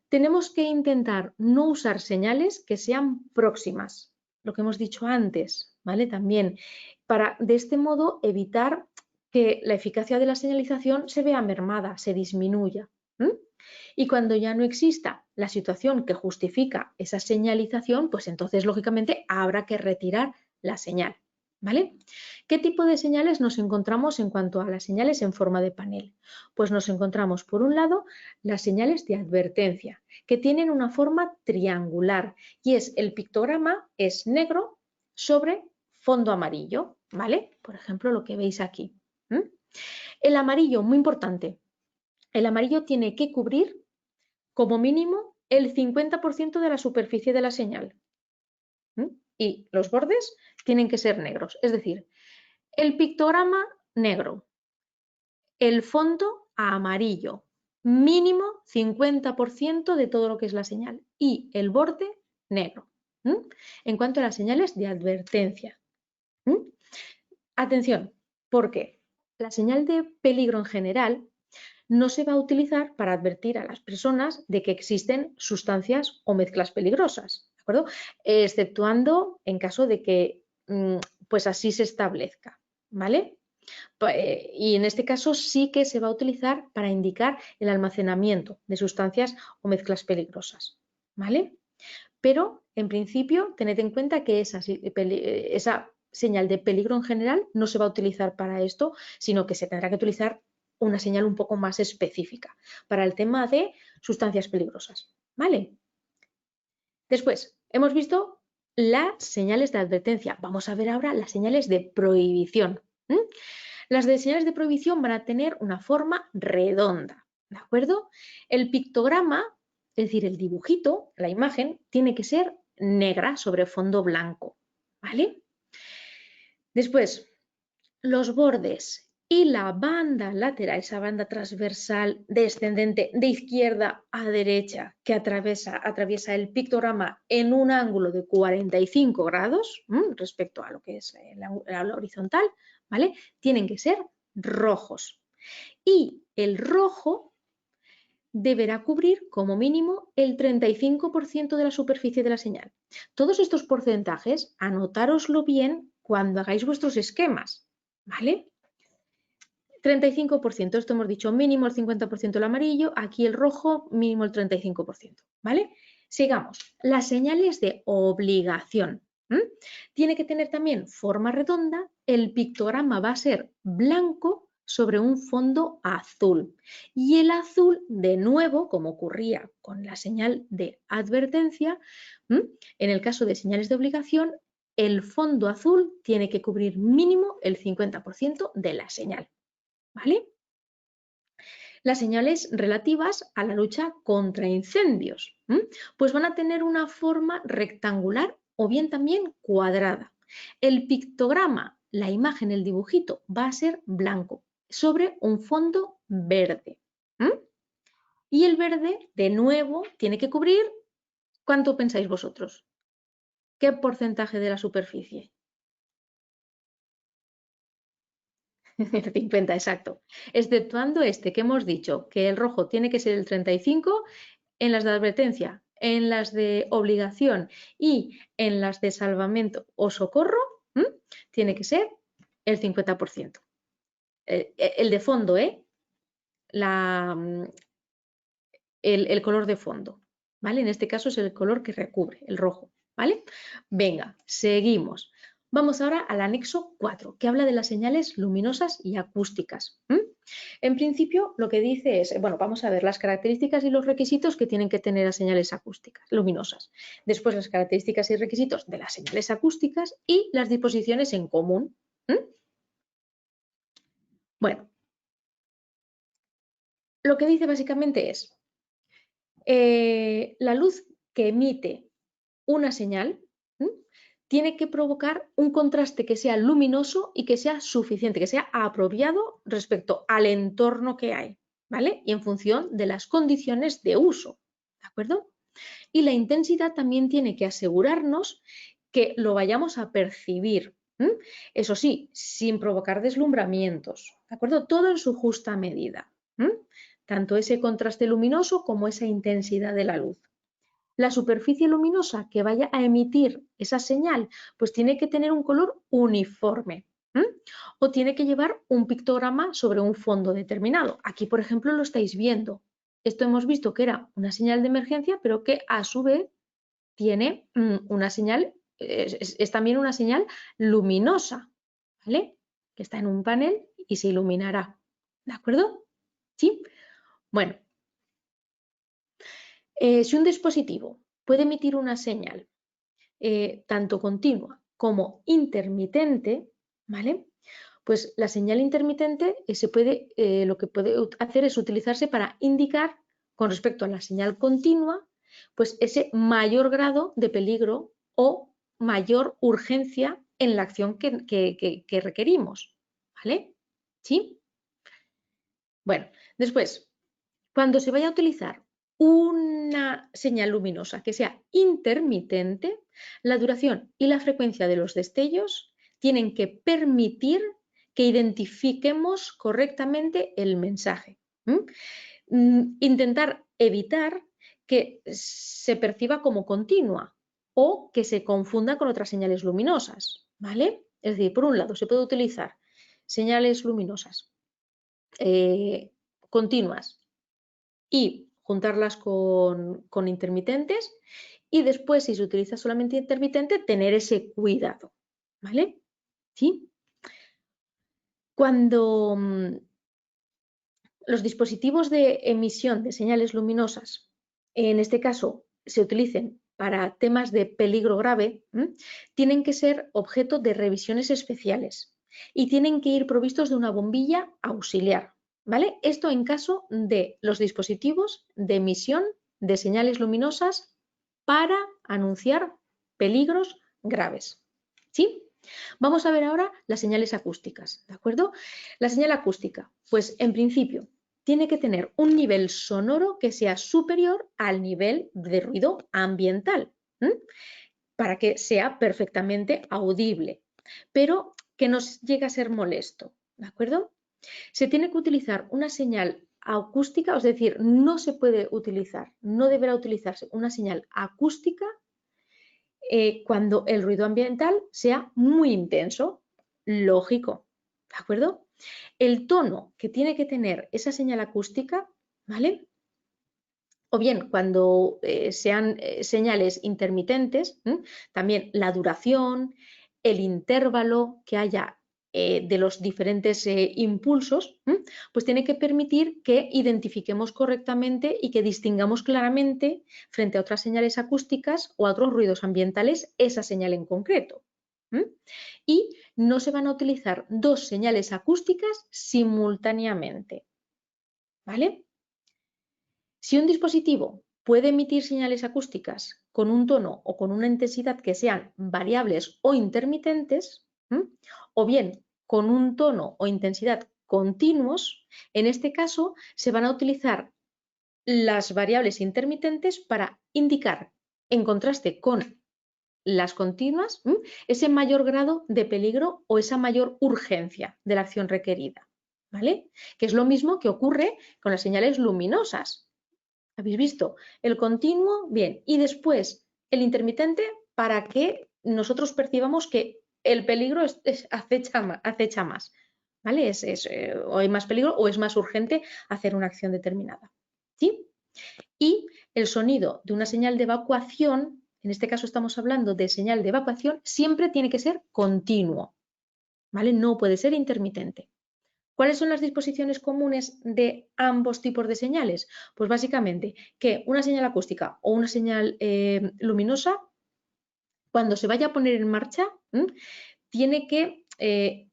Speaker 1: Tenemos que intentar no usar señales que sean próximas, lo que hemos dicho antes, ¿vale? También, para de este modo evitar que la eficacia de la señalización se vea mermada, se disminuya. Y cuando ya no exista la situación que justifica esa señalización, pues entonces, lógicamente, habrá que retirar la señal. ¿Vale? ¿Qué tipo de señales nos encontramos en cuanto a las señales en forma de panel? Pues nos encontramos, por un lado, las señales de advertencia, que tienen una forma triangular y el pictograma es negro sobre fondo amarillo, ¿vale? Por ejemplo, lo que veis aquí. El amarillo, muy importante, el amarillo tiene que cubrir como mínimo el 50% de la superficie de la señal. Y los bordes tienen que ser negros, es decir, el pictograma negro, el fondo amarillo, mínimo 50% de todo lo que es la señal y el borde negro. En cuanto a las señales de advertencia. Atención, porque la señal de peligro en general no se va a utilizar para advertir a las personas de que existen sustancias o mezclas peligrosas, ¿de acuerdo? Exceptuando en caso de que pues así se establezca, ¿vale? Y en este caso sí que se va a utilizar para indicar el almacenamiento de sustancias o mezclas peligrosas, ¿vale? Pero en principio tened en cuenta que esa señal de peligro en general no se va a utilizar para esto, sino que se tendrá que utilizar una señal un poco más específica para el tema de sustancias peligrosas, ¿vale? Después, hemos visto las señales de advertencia. Vamos a ver ahora las señales de prohibición. Las de señales de prohibición van a tener una forma redonda, ¿de acuerdo? El pictograma, es decir, el dibujito, la imagen, tiene que ser negra sobre fondo blanco, ¿vale? Después, los bordes y la banda lateral, esa banda transversal descendente de izquierda a derecha que atraviesa el pictograma en un ángulo de 45 grados respecto a lo que es la horizontal, ¿vale? Tienen que ser rojos. Y el rojo deberá cubrir como mínimo el 35% de la superficie de la señal. Todos estos porcentajes, anotároslo bien cuando hagáis vuestros esquemas, ¿vale? 35%, esto hemos dicho mínimo el 50% el amarillo, aquí el rojo mínimo el 35%, ¿vale? Sigamos, las señales de obligación. Tiene que tener también forma redonda, el pictograma va a ser blanco sobre un fondo azul. Y el azul, de nuevo, como ocurría con la señal de advertencia, en el caso de señales de obligación, el fondo azul tiene que cubrir mínimo el 50% de la señal. ¿Vale? Las señales relativas a la lucha contra incendios, pues van a tener una forma rectangular o bien también cuadrada. El pictograma, la imagen, el dibujito, va a ser blanco sobre un fondo verde. Y el verde, de nuevo, tiene que cubrir, ¿cuánto pensáis vosotros? ¿Qué porcentaje de la superficie? El 50, exacto. Exceptuando este que hemos dicho, que el rojo tiene que ser el 35, en las de advertencia, en las de obligación y en las de salvamento o socorro, tiene que ser el 50%. El de fondo, el color de fondo, ¿vale? En este caso es el color que recubre, el rojo, ¿vale? Venga, seguimos. Vamos ahora al anexo 4, que habla de las señales luminosas y acústicas. En principio, lo que dice es, bueno, vamos a ver las características y los requisitos que tienen que tener las señales acústicas, luminosas. Después, las características y requisitos de las señales acústicas y las disposiciones en común. Bueno, lo que dice básicamente es, la luz que emite una señal, tiene que provocar un contraste que sea luminoso y que sea suficiente, que sea apropiado respecto al entorno que hay, ¿vale? Y en función de las condiciones de uso, ¿de acuerdo? Y la intensidad también tiene que asegurarnos que lo vayamos a percibir. Eso sí, sin provocar deslumbramientos, ¿de acuerdo? Todo en su justa medida. Tanto ese contraste luminoso como esa intensidad de la luz. La superficie luminosa que vaya a emitir esa señal, pues tiene que tener un color uniforme. O tiene que llevar un pictograma sobre un fondo determinado. Aquí, por ejemplo, lo estáis viendo. Esto hemos visto que era una señal de emergencia, pero que a su vez tiene una señal, es también una señal luminosa, ¿vale? Que está en un panel y se iluminará. ¿De acuerdo? ¿Sí? Bueno, si un dispositivo puede emitir una señal tanto continua como intermitente, ¿vale? Pues la señal intermitente lo que puede hacer es utilizarse para indicar con respecto a la señal continua, pues ese mayor grado de peligro o mayor urgencia en la acción que requerimos, ¿vale? ¿Sí? Bueno, después, cuando se vaya a utilizar una señal luminosa que sea intermitente, la duración y la frecuencia de los destellos tienen que permitir que identifiquemos correctamente el mensaje. Intentar evitar que se perciba como continua o que se confunda con otras señales luminosas, ¿vale? Es decir, por un lado, se puede utilizar señales luminosas continuas y juntarlas con intermitentes, y después, si se utiliza solamente intermitente, tener ese cuidado, ¿vale? ¿Sí? Cuando los dispositivos de emisión de señales luminosas, en este caso, se utilicen para temas de peligro grave, tienen que ser objeto de revisiones especiales y tienen que ir provistos de una bombilla auxiliar, ¿vale? Esto en caso de los dispositivos de emisión de señales luminosas para anunciar peligros graves, ¿sí? Vamos a ver ahora las señales acústicas, ¿de acuerdo? La señal acústica, pues en principio tiene que tener un nivel sonoro que sea superior al nivel de ruido ambiental, para que sea perfectamente audible, pero que no llegue a ser molesto, ¿de acuerdo? Se tiene que utilizar una señal acústica, es decir, no se puede utilizar, no deberá utilizarse una señal acústica cuando el ruido ambiental sea muy intenso, lógico, ¿de acuerdo? El tono que tiene que tener esa señal acústica, ¿vale? O bien cuando sean señales intermitentes, también la duración, el intervalo que haya de los diferentes impulsos, pues tiene que permitir que identifiquemos correctamente y que distingamos claramente frente a otras señales acústicas o a otros ruidos ambientales esa señal en concreto. Y no se van a utilizar dos señales acústicas simultáneamente, ¿vale? Si un dispositivo puede emitir señales acústicas con un tono o con una intensidad que sean variables o intermitentes, o bien con un tono o intensidad continuos, en este caso se van a utilizar las variables intermitentes para indicar, en contraste con las continuas, ese mayor grado de peligro o esa mayor urgencia de la acción requerida, ¿vale? Que es lo mismo que ocurre con las señales luminosas. ¿Habéis visto? El continuo, bien, y después el intermitente para que nosotros percibamos que el peligro acecha más, ¿vale? O hay más peligro o es más urgente hacer una acción determinada, ¿sí? Y el sonido de una señal de evacuación, en este caso estamos hablando de señal de evacuación, siempre tiene que ser continuo, ¿vale? No puede ser intermitente. ¿Cuáles son las disposiciones comunes de ambos tipos de señales? Pues básicamente que una señal acústica o una señal luminosa, cuando se vaya a poner en marcha, tiene que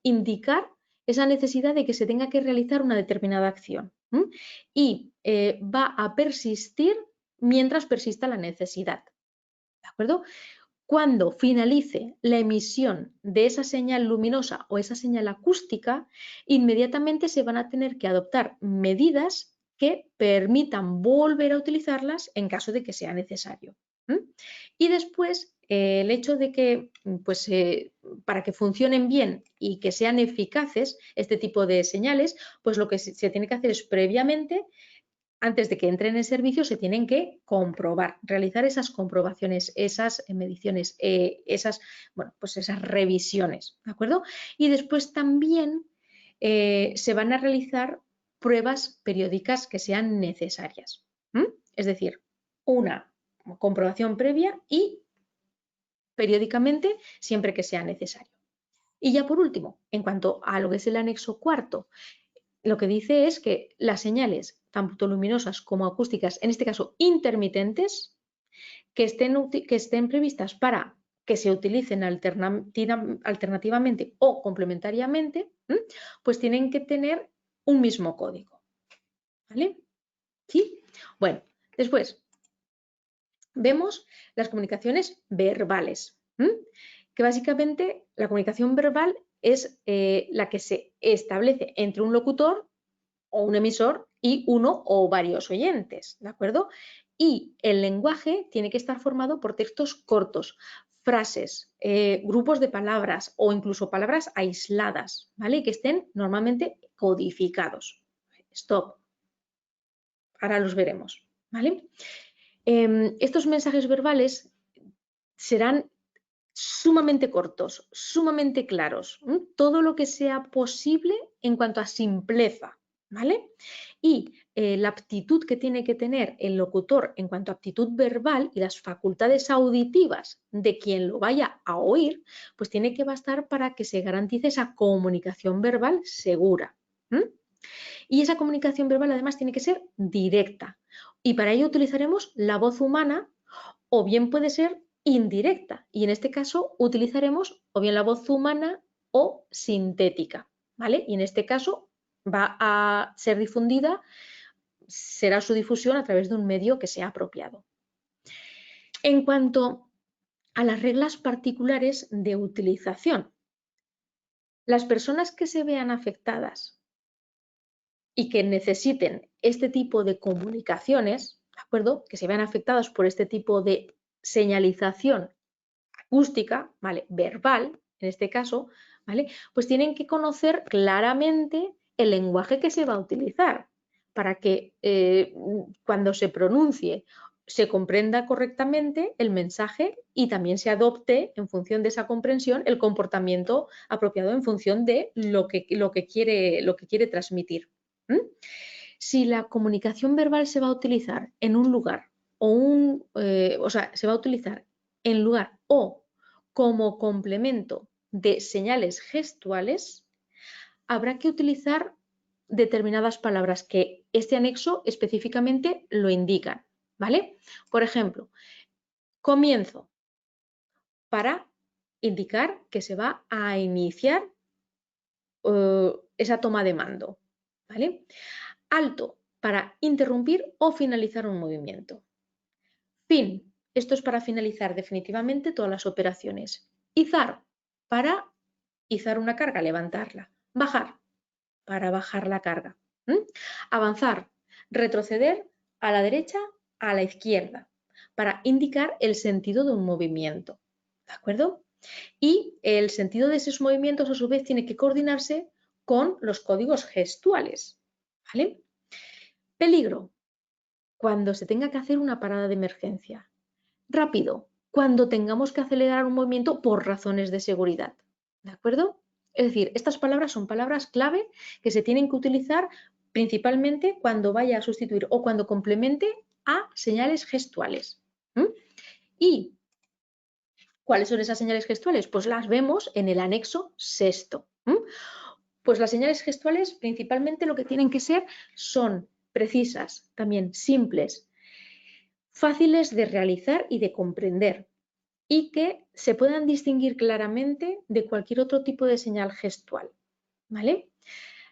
Speaker 1: indicar esa necesidad de que se tenga que realizar una determinada acción y va a persistir mientras persista la necesidad. ¿De acuerdo? Cuando finalice la emisión de esa señal luminosa o esa señal acústica, inmediatamente se van a tener que adoptar medidas que permitan volver a utilizarlas en caso de que sea necesario. Y después, el hecho de que, pues, para que funcionen bien y que sean eficaces este tipo de señales, pues lo que se tiene que hacer es previamente, antes de que entren en servicio, se tienen que comprobar, realizar esas comprobaciones, esas mediciones, bueno, pues esas revisiones, ¿de acuerdo? Y después también se van a realizar pruebas periódicas que sean necesarias. Es decir, una comprobación previa y periódicamente siempre que sea necesario. Y ya por último, en cuanto a lo que es el anexo cuarto, lo que dice es que las señales, tanto luminosas como acústicas, en este caso intermitentes, que estén previstas para que se utilicen alternativamente o complementariamente, pues tienen que tener un mismo código. ¿Vale? ¿Sí? Bueno, después vemos las comunicaciones verbales, que básicamente la comunicación verbal es la que se establece entre un locutor o un emisor y uno o varios oyentes, ¿de acuerdo? Y el lenguaje tiene que estar formado por textos cortos, frases, grupos de palabras o incluso palabras aisladas, ¿vale? Y que estén normalmente codificados. Stop. Ahora los veremos, ¿vale? Estos mensajes verbales serán sumamente cortos, sumamente claros, todo lo que sea posible en cuanto a simpleza, ¿vale? Y la aptitud que tiene que tener el locutor en cuanto a aptitud verbal y las facultades auditivas de quien lo vaya a oír, pues tiene que bastar para que se garantice esa comunicación verbal segura. Y esa comunicación verbal además tiene que ser directa. Y para ello utilizaremos la voz humana o bien puede ser indirecta. Y en este caso utilizaremos o bien la voz humana o sintética. ¿Vale? Y en este caso va a ser difundida, será su difusión a través de un medio que sea apropiado. En cuanto a las reglas particulares de utilización, las personas que se vean afectadas y que necesiten este tipo de comunicaciones, ¿de acuerdo? Que se vean afectadas por este tipo de señalización acústica, ¿vale? Verbal, en este caso, ¿vale? Pues tienen que conocer claramente el lenguaje que se va a utilizar para que cuando se pronuncie se comprenda correctamente el mensaje y también se adopte en función de esa comprensión el comportamiento apropiado en función de lo que quiere transmitir. Si la comunicación verbal se va a utilizar en un lugar o sea, se va a utilizar en lugar o como complemento de señales gestuales, habrá que utilizar determinadas palabras que este anexo específicamente lo indican, ¿vale? Por ejemplo, comienzo para indicar que se va a iniciar esa toma de mando, ¿vale? Alto para interrumpir o finalizar un movimiento. Fin, esto es para finalizar definitivamente todas las operaciones. Izar, para izar una carga, levantarla. Bajar, para bajar la carga. Avanzar, retroceder a la derecha, a la izquierda, para indicar el sentido de un movimiento. ¿De acuerdo? Y el sentido de esos movimientos a su vez tiene que coordinarse con los códigos gestuales. ¿Vale? Peligro, cuando se tenga que hacer una parada de emergencia. Rápido, cuando tengamos que acelerar un movimiento por razones de seguridad. ¿De acuerdo? Es decir, estas palabras son palabras clave que se tienen que utilizar principalmente cuando vaya a sustituir o cuando complemente a señales gestuales. ¿Y cuáles son esas señales gestuales? Pues las vemos en el anexo sexto. Pues las señales gestuales principalmente lo que tienen que ser son precisas, también simples, fáciles de realizar y de comprender, y que se puedan distinguir claramente de cualquier otro tipo de señal gestual. ¿Vale?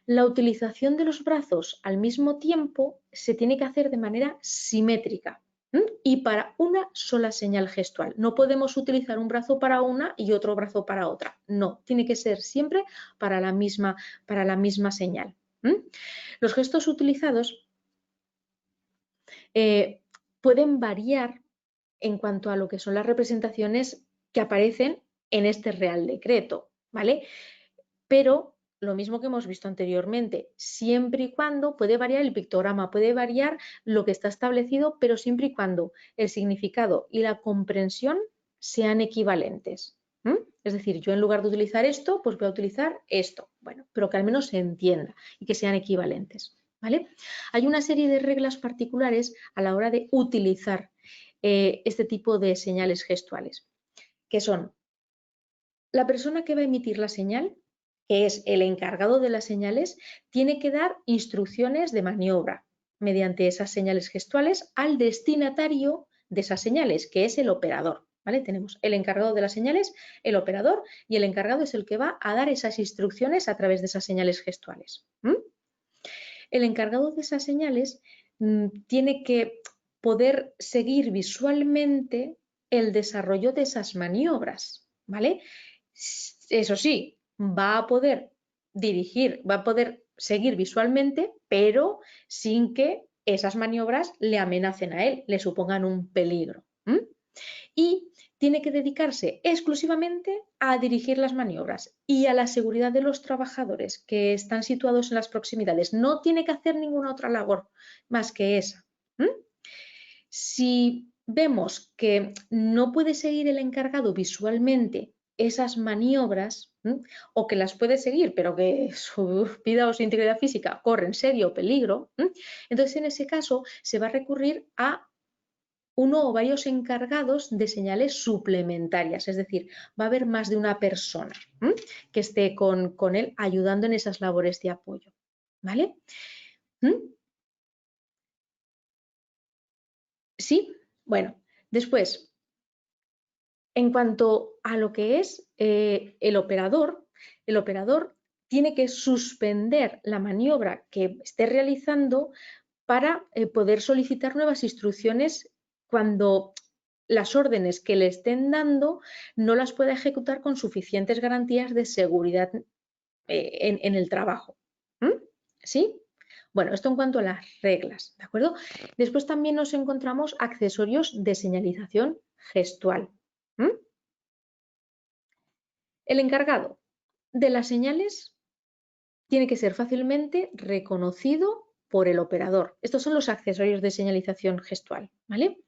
Speaker 1: La utilización de los brazos al mismo tiempo se tiene que hacer de manera simétrica. y para una sola señal gestual. No podemos utilizar un brazo para una y otro brazo para otra. No, tiene que ser siempre para la misma señal. Los gestos utilizados pueden variar en cuanto a lo que son las representaciones que aparecen en este Real Decreto, ¿vale? Pero lo mismo que hemos visto anteriormente, siempre y cuando puede variar el pictograma, puede variar lo que está establecido, pero siempre y cuando el significado y la comprensión sean equivalentes. Es decir, yo en lugar de utilizar esto, pues voy a utilizar esto. Bueno, pero que al menos se entienda y que sean equivalentes. ¿Vale? Hay una serie de reglas particulares a la hora de utilizar este tipo de señales gestuales, que son la persona que va a emitir la señal, que es el encargado de las señales, tiene que dar instrucciones de maniobra mediante esas señales gestuales al destinatario de esas señales, que es el operador. ¿Vale? Tenemos el encargado de las señales, el operador, y el encargado es el que va a dar esas instrucciones a través de esas señales gestuales. El encargado de esas señales tiene que poder seguir visualmente el desarrollo de esas maniobras, ¿vale? Eso sí, va a poder dirigir, va a poder seguir visualmente, pero sin que esas maniobras le amenacen a él, le supongan un peligro. Y tiene que dedicarse exclusivamente a dirigir las maniobras y a la seguridad de los trabajadores que están situados en las proximidades. No tiene que hacer ninguna otra labor más que esa. Si vemos que no puede seguir el encargado visualmente esas maniobras, o que las puede seguir, pero que su vida o su integridad física corren serio peligro, entonces en ese caso se va a recurrir a uno o varios encargados de señales suplementarias, es decir, va a haber más de una persona que esté con él ayudando en esas labores de apoyo. ¿Vale? Sí, bueno, después, en cuanto a lo que es el operador tiene que suspender la maniobra que esté realizando para poder solicitar nuevas instrucciones cuando las órdenes que le estén dando no las pueda ejecutar con suficientes garantías de seguridad en el trabajo. ¿Sí? Bueno, esto en cuanto a las reglas, ¿de acuerdo? Después también nos encontramos accesorios de señalización gestual. El encargado de las señales tiene que ser fácilmente reconocido por el operador. Estos son los accesorios de señalización gestual, ¿vale?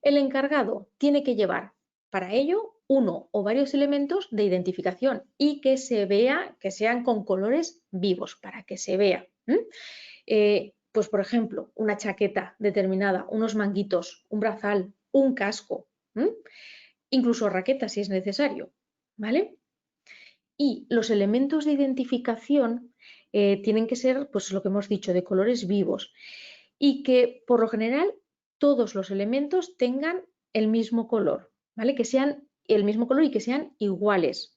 Speaker 1: El encargado tiene que llevar para ello uno o varios elementos de identificación y que se vea, que sean con colores vivos, para que se vea. Pues por ejemplo, una chaqueta determinada, unos manguitos, un brazal, un casco, incluso raquetas si es necesario, ¿vale? Y los elementos de identificación tienen que ser, pues lo que hemos dicho, de colores vivos y que por lo general todos los elementos tengan el mismo color, ¿vale? Que sean el mismo color y que sean iguales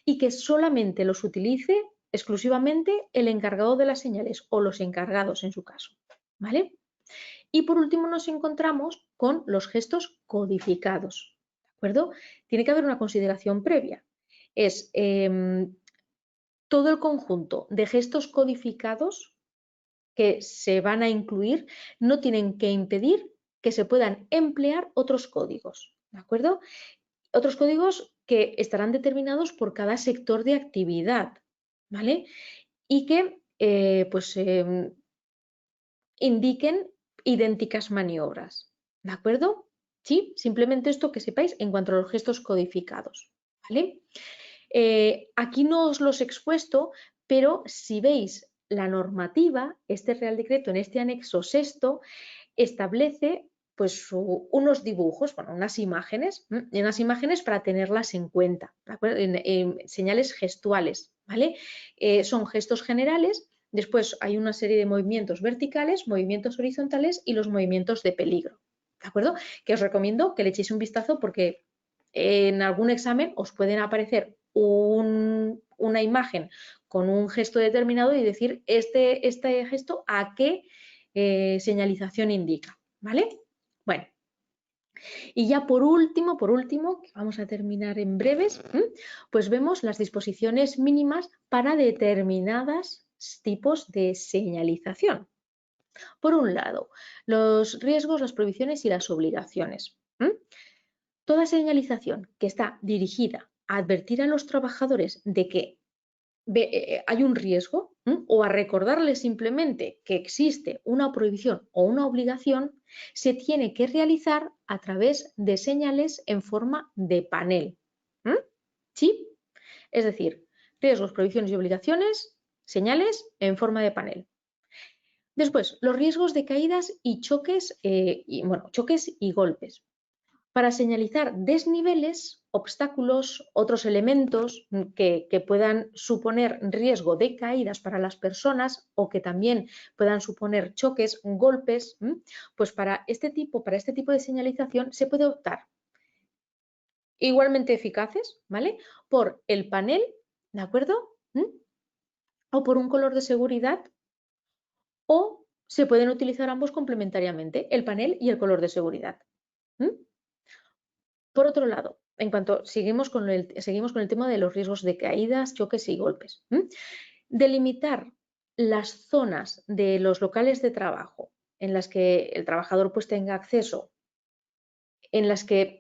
Speaker 1: y que solamente los utilice exclusivamente el encargado de las señales o los encargados en su caso, ¿vale? Y por último nos encontramos con los gestos codificados, ¿de acuerdo? Tiene que haber una consideración previa. Es todo el conjunto de gestos codificados que se van a incluir no tienen que impedir que se puedan emplear otros códigos, ¿de acuerdo? Otros códigos que estarán determinados por cada sector de actividad, ¿vale? Y que indiquen idénticas maniobras, ¿de acuerdo? Sí, simplemente esto que sepáis en cuanto a los gestos codificados, ¿vale? Aquí no os los he expuesto, pero si veis la normativa, este Real Decreto en este anexo sexto establece pues unos dibujos, bueno, unas imágenes para tenerlas en cuenta, ¿de acuerdo? En señales gestuales, ¿vale? Son gestos generales, después hay una serie de movimientos verticales, movimientos horizontales y los movimientos de peligro, ¿de acuerdo? Que os recomiendo que le echéis un vistazo porque en algún examen os pueden aparecer una imagen con un gesto determinado y decir este gesto a qué señalización indica, ¿vale? Bueno, Y ya por último, que vamos a terminar en breves, pues vemos las disposiciones mínimas para determinados tipos de señalización. Por un lado, los riesgos, las prohibiciones y las obligaciones. Toda señalización que está dirigida a advertir a los trabajadores de que hay un riesgo o a recordarles simplemente que existe una prohibición o una obligación, se tiene que realizar a través de señales en forma de panel. ¿Sí? Es decir, riesgos, prohibiciones y obligaciones, señales en forma de panel. Después, los riesgos de caídas y choques, choques y golpes. Para señalizar desniveles, obstáculos, otros elementos que puedan suponer riesgo de caídas para las personas o que también puedan suponer choques, golpes, pues para este tipo de señalización se puede optar igualmente eficaces, ¿vale? Por el panel, ¿de acuerdo? O por un color de seguridad, o se pueden utilizar ambos complementariamente, el panel y el color de seguridad. Por otro lado, seguimos con el tema de los riesgos de caídas, choques y golpes. Delimitar las zonas de los locales de trabajo en las que el trabajador pues tenga acceso, en las que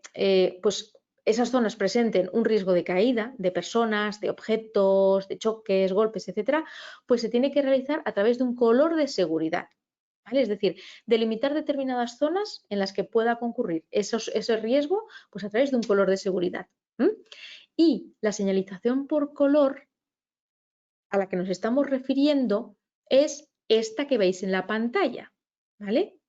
Speaker 1: pues esas zonas presenten un riesgo de caída de personas, de objetos, de choques, golpes, etcétera, pues se tiene que realizar a través de un color de seguridad. ¿Vale? Es decir, delimitar determinadas zonas en las que pueda concurrir ese riesgo pues a través de un color de seguridad. Y la señalización por color a la que nos estamos refiriendo es esta que veis en la pantalla. ¿Vale?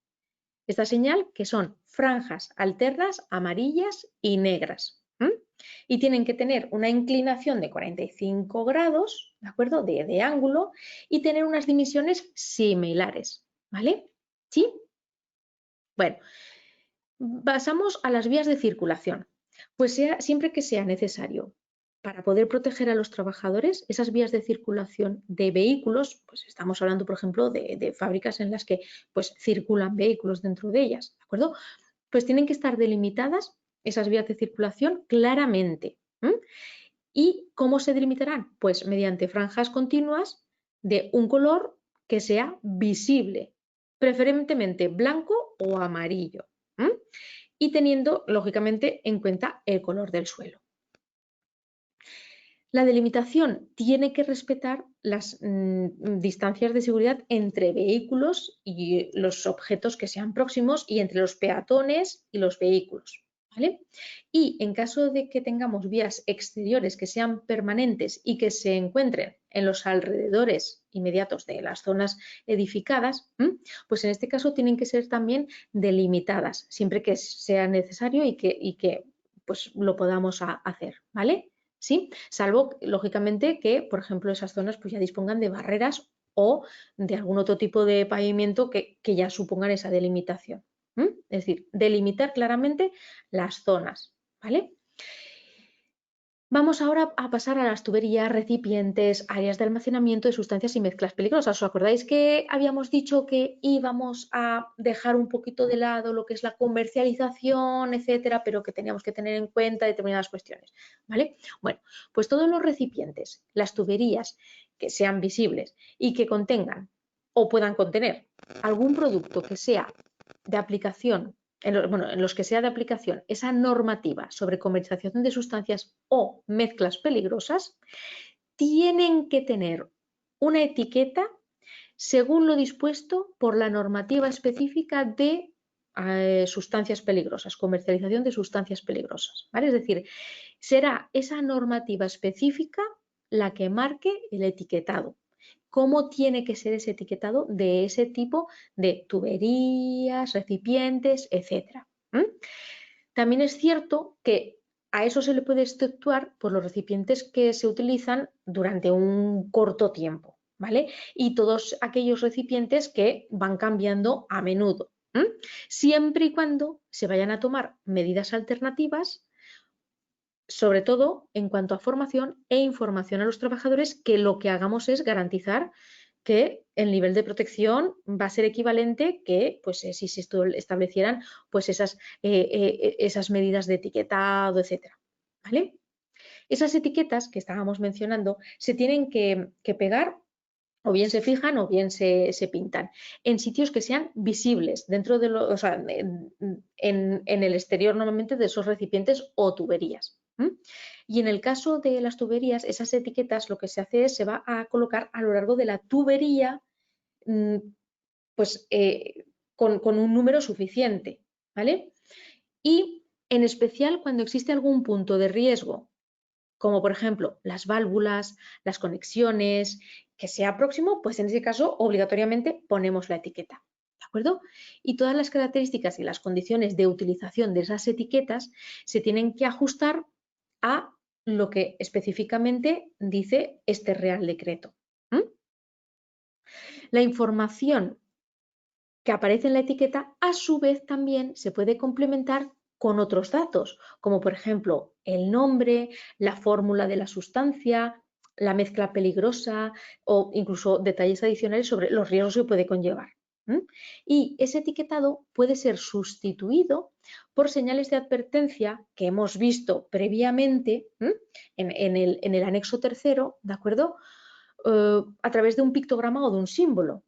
Speaker 1: Esta señal que son franjas alternas amarillas y negras. Y tienen que tener una inclinación de 45 grados, ¿de acuerdo? De ángulo y tener unas dimensiones similares. ¿Vale? ¿Sí? Bueno, pasamos a las vías de circulación. Pues siempre que sea necesario para poder proteger a los trabajadores, esas vías de circulación de vehículos, pues estamos hablando, por ejemplo, de fábricas en las que pues, circulan vehículos dentro de ellas, ¿de acuerdo? Pues tienen que estar delimitadas esas vías de circulación claramente. ¿Y cómo se delimitarán? Pues mediante franjas continuas de un color que sea visible, preferentemente blanco o amarillo, y teniendo, lógicamente, en cuenta el color del suelo. La delimitación tiene que respetar las distancias de seguridad entre vehículos y los objetos que sean próximos y entre los peatones y los vehículos. ¿Vale? Y en caso de que tengamos vías exteriores que sean permanentes y que se encuentren en los alrededores inmediatos de las zonas edificadas, pues en este caso tienen que ser también delimitadas, siempre que sea necesario y que pues, lo podamos hacer. ¿Vale? ¿Sí? Salvo, lógicamente, que, por ejemplo, esas zonas pues, ya dispongan de barreras o de algún otro tipo de pavimento que ya supongan esa delimitación. Es decir, delimitar claramente las zonas. ¿Vale? Vamos ahora a pasar a las tuberías, recipientes, áreas de almacenamiento de sustancias y mezclas peligrosas. ¿Os acordáis que habíamos dicho que íbamos a dejar un poquito de lado lo que es la comercialización, etcétera, pero que teníamos que tener en cuenta determinadas cuestiones? ¿Vale? Bueno, pues todos los recipientes, las tuberías que sean visibles y que contengan o puedan contener algún producto que sea de aplicación en los que sea de aplicación esa normativa sobre comercialización de sustancias o mezclas peligrosas, tienen que tener una etiqueta según lo dispuesto por la normativa específica de sustancias peligrosas, comercialización de sustancias peligrosas. ¿Vale? Es decir, será esa normativa específica la que marque el etiquetado. ¿Cómo tiene que ser ese etiquetado de ese tipo de tuberías, recipientes, etcétera? También es cierto que a eso se le puede exceptuar por los recipientes que se utilizan durante un corto tiempo, ¿vale? Y todos aquellos recipientes que van cambiando a menudo, siempre y cuando se vayan a tomar medidas alternativas, sobre todo en cuanto a formación e información a los trabajadores, que lo que hagamos es garantizar que el nivel de protección va a ser equivalente que pues, si se establecieran pues, esas medidas de etiquetado, etcétera, ¿vale? Esas etiquetas que estábamos mencionando se tienen que pegar, o bien se fijan o bien se pintan, en sitios que sean visibles, dentro de o sea, en el exterior normalmente de esos recipientes o tuberías. Y en el caso de las tuberías, esas etiquetas lo que se hace es se va a colocar a lo largo de la tubería pues, con un número suficiente, ¿vale? Y en especial cuando existe algún punto de riesgo, como por ejemplo las válvulas, las conexiones, que sea próximo, pues en ese caso obligatoriamente ponemos la etiqueta, ¿de acuerdo? Y todas las características y las condiciones de utilización de esas etiquetas se tienen que ajustar a lo que específicamente dice este Real Decreto. La información que aparece en la etiqueta, a su vez también se puede complementar con otros datos, como por ejemplo el nombre, la fórmula de la sustancia, la mezcla peligrosa o incluso detalles adicionales sobre los riesgos que puede conllevar. Y ese etiquetado puede ser sustituido por señales de advertencia que hemos visto previamente en el anexo tercero, ¿de acuerdo? A través de un pictograma o de un símbolo.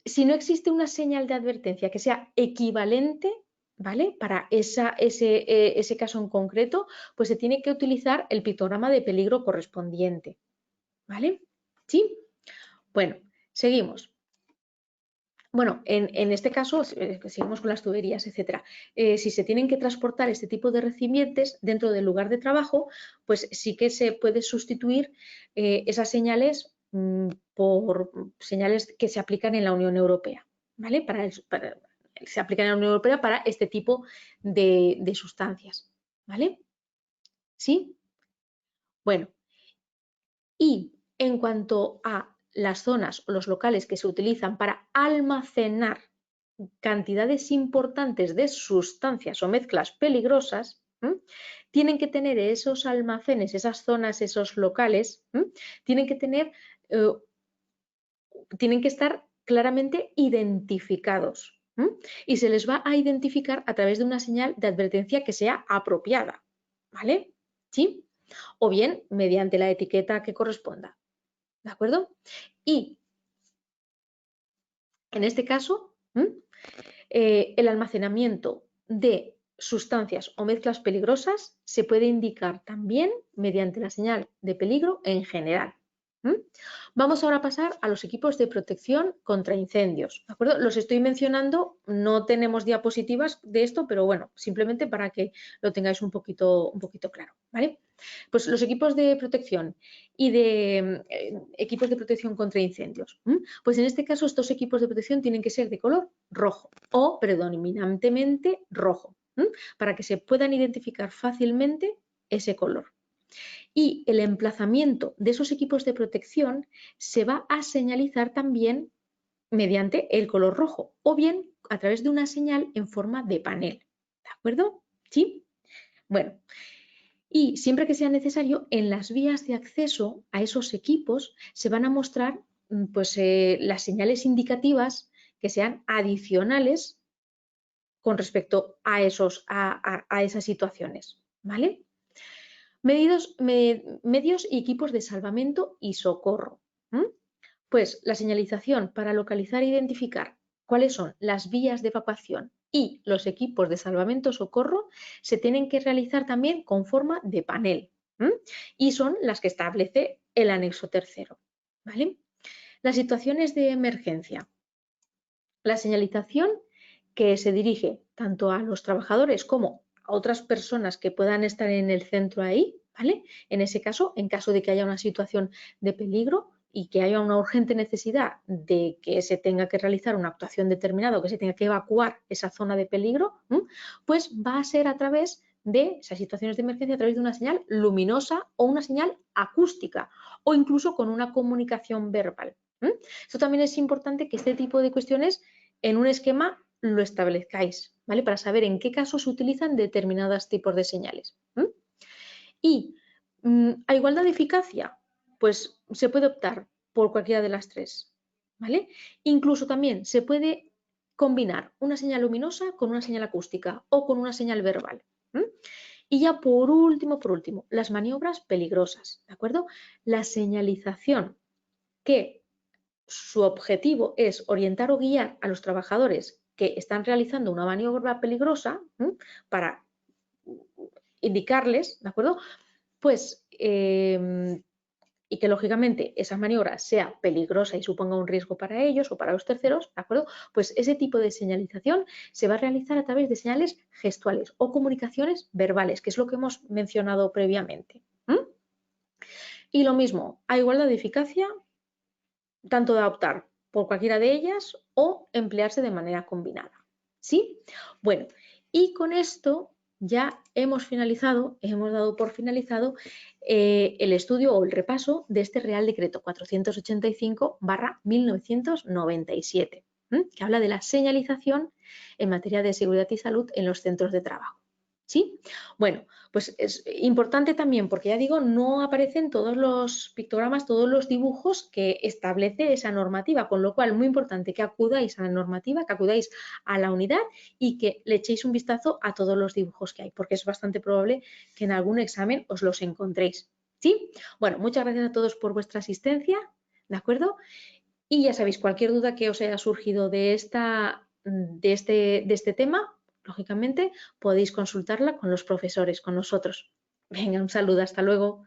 Speaker 1: Si no existe una señal de advertencia que sea equivalente, ¿vale? Para ese caso en concreto, pues se tiene que utilizar el pictograma de peligro correspondiente, ¿vale? ¿Sí? Bueno, seguimos. Bueno, en este caso, seguimos con las tuberías, etcétera. Si se tienen que transportar este tipo de recipientes dentro del lugar de trabajo, pues sí que se puede sustituir esas señales por señales que se aplican en la Unión Europea, ¿vale? Se aplican en la Unión Europea para este tipo de sustancias, ¿vale? ¿Sí? Bueno, y en cuanto a las zonas o los locales que se utilizan para almacenar cantidades importantes de sustancias o mezclas peligrosas, tienen que tener esos almacenes, esas zonas, esos locales, tienen que tener, tienen que estar claramente identificados. Y se les va a identificar a través de una señal de advertencia que sea apropiada, ¿vale? ¿Sí? O bien mediante la etiqueta que corresponda, ¿de acuerdo? Y en este caso, el almacenamiento de sustancias o mezclas peligrosas se puede indicar también mediante la señal de peligro en general. Vamos ahora a pasar a los equipos de protección contra incendios, ¿de acuerdo? Los estoy mencionando, no tenemos diapositivas de esto, pero bueno, simplemente para que lo tengáis un poquito claro, ¿vale? Pues los equipos de protección y de equipos de protección contra incendios. Pues en este caso estos equipos de protección tienen que ser de color rojo o predominantemente rojo, para que se puedan identificar fácilmente ese color. Y el emplazamiento de esos equipos de protección se va a señalizar también mediante el color rojo o bien a través de una señal en forma de panel. ¿De acuerdo? ¿Sí? Bueno, y siempre que sea necesario, en las vías de acceso a esos equipos se van a mostrar pues, las señales indicativas que sean adicionales con respecto a esas situaciones. ¿Vale? Medios y equipos de salvamento y socorro. Pues la señalización para localizar e identificar cuáles son las vías de evacuación y los equipos de salvamento socorro se tienen que realizar también con forma de panel y son las que establece el anexo tercero. ¿Vale? Las situaciones de emergencia. La señalización que se dirige tanto a los trabajadores como a otras personas que puedan estar en el centro ahí, ¿vale? En ese caso, en caso de que haya una situación de peligro y que haya una urgente necesidad de que se tenga que realizar una actuación determinada o que se tenga que evacuar esa zona de peligro, pues va a ser a través de esas situaciones de emergencia a través de una señal luminosa o una señal acústica o incluso con una comunicación verbal. Esto también es importante que este tipo de cuestiones en un esquema lo establezcáis, ¿vale? Para saber en qué casos se utilizan determinados tipos de señales. Y a igualdad de eficacia, pues se puede optar por cualquiera de las tres, ¿vale? Incluso también se puede combinar una señal luminosa con una señal acústica o con una señal verbal. Y ya por último, las maniobras peligrosas, ¿de acuerdo? La señalización que su objetivo es orientar o guiar a los trabajadores que están realizando una maniobra peligrosa para indicarles, ¿de acuerdo? Pues, y que lógicamente esa maniobra sea peligrosa y suponga un riesgo para ellos o para los terceros, ¿de acuerdo? Pues ese tipo de señalización se va a realizar a través de señales gestuales o comunicaciones verbales, que es lo que hemos mencionado previamente. Y lo mismo, a igualdad de eficacia, tanto de optar por cualquiera de ellas o emplearse de manera combinada. ¿Sí? Bueno, y con esto ya hemos finalizado, hemos dado por finalizado el estudio o el repaso de este Real Decreto 485/1997, que habla de la señalización en materia de seguridad y salud en los centros de trabajo. ¿Sí? Bueno, pues es importante también porque ya digo, no aparecen todos los pictogramas, todos los dibujos que establece esa normativa, con lo cual muy importante que acudáis a la normativa, que acudáis a la unidad y que le echéis un vistazo a todos los dibujos que hay, porque es bastante probable que en algún examen os los encontréis. ¿Sí? Bueno, muchas gracias a todos por vuestra asistencia, ¿de acuerdo? Y ya sabéis, cualquier duda que os haya surgido de este tema, lógicamente podéis consultarla con los profesores, con nosotros. Venga, un saludo, hasta luego.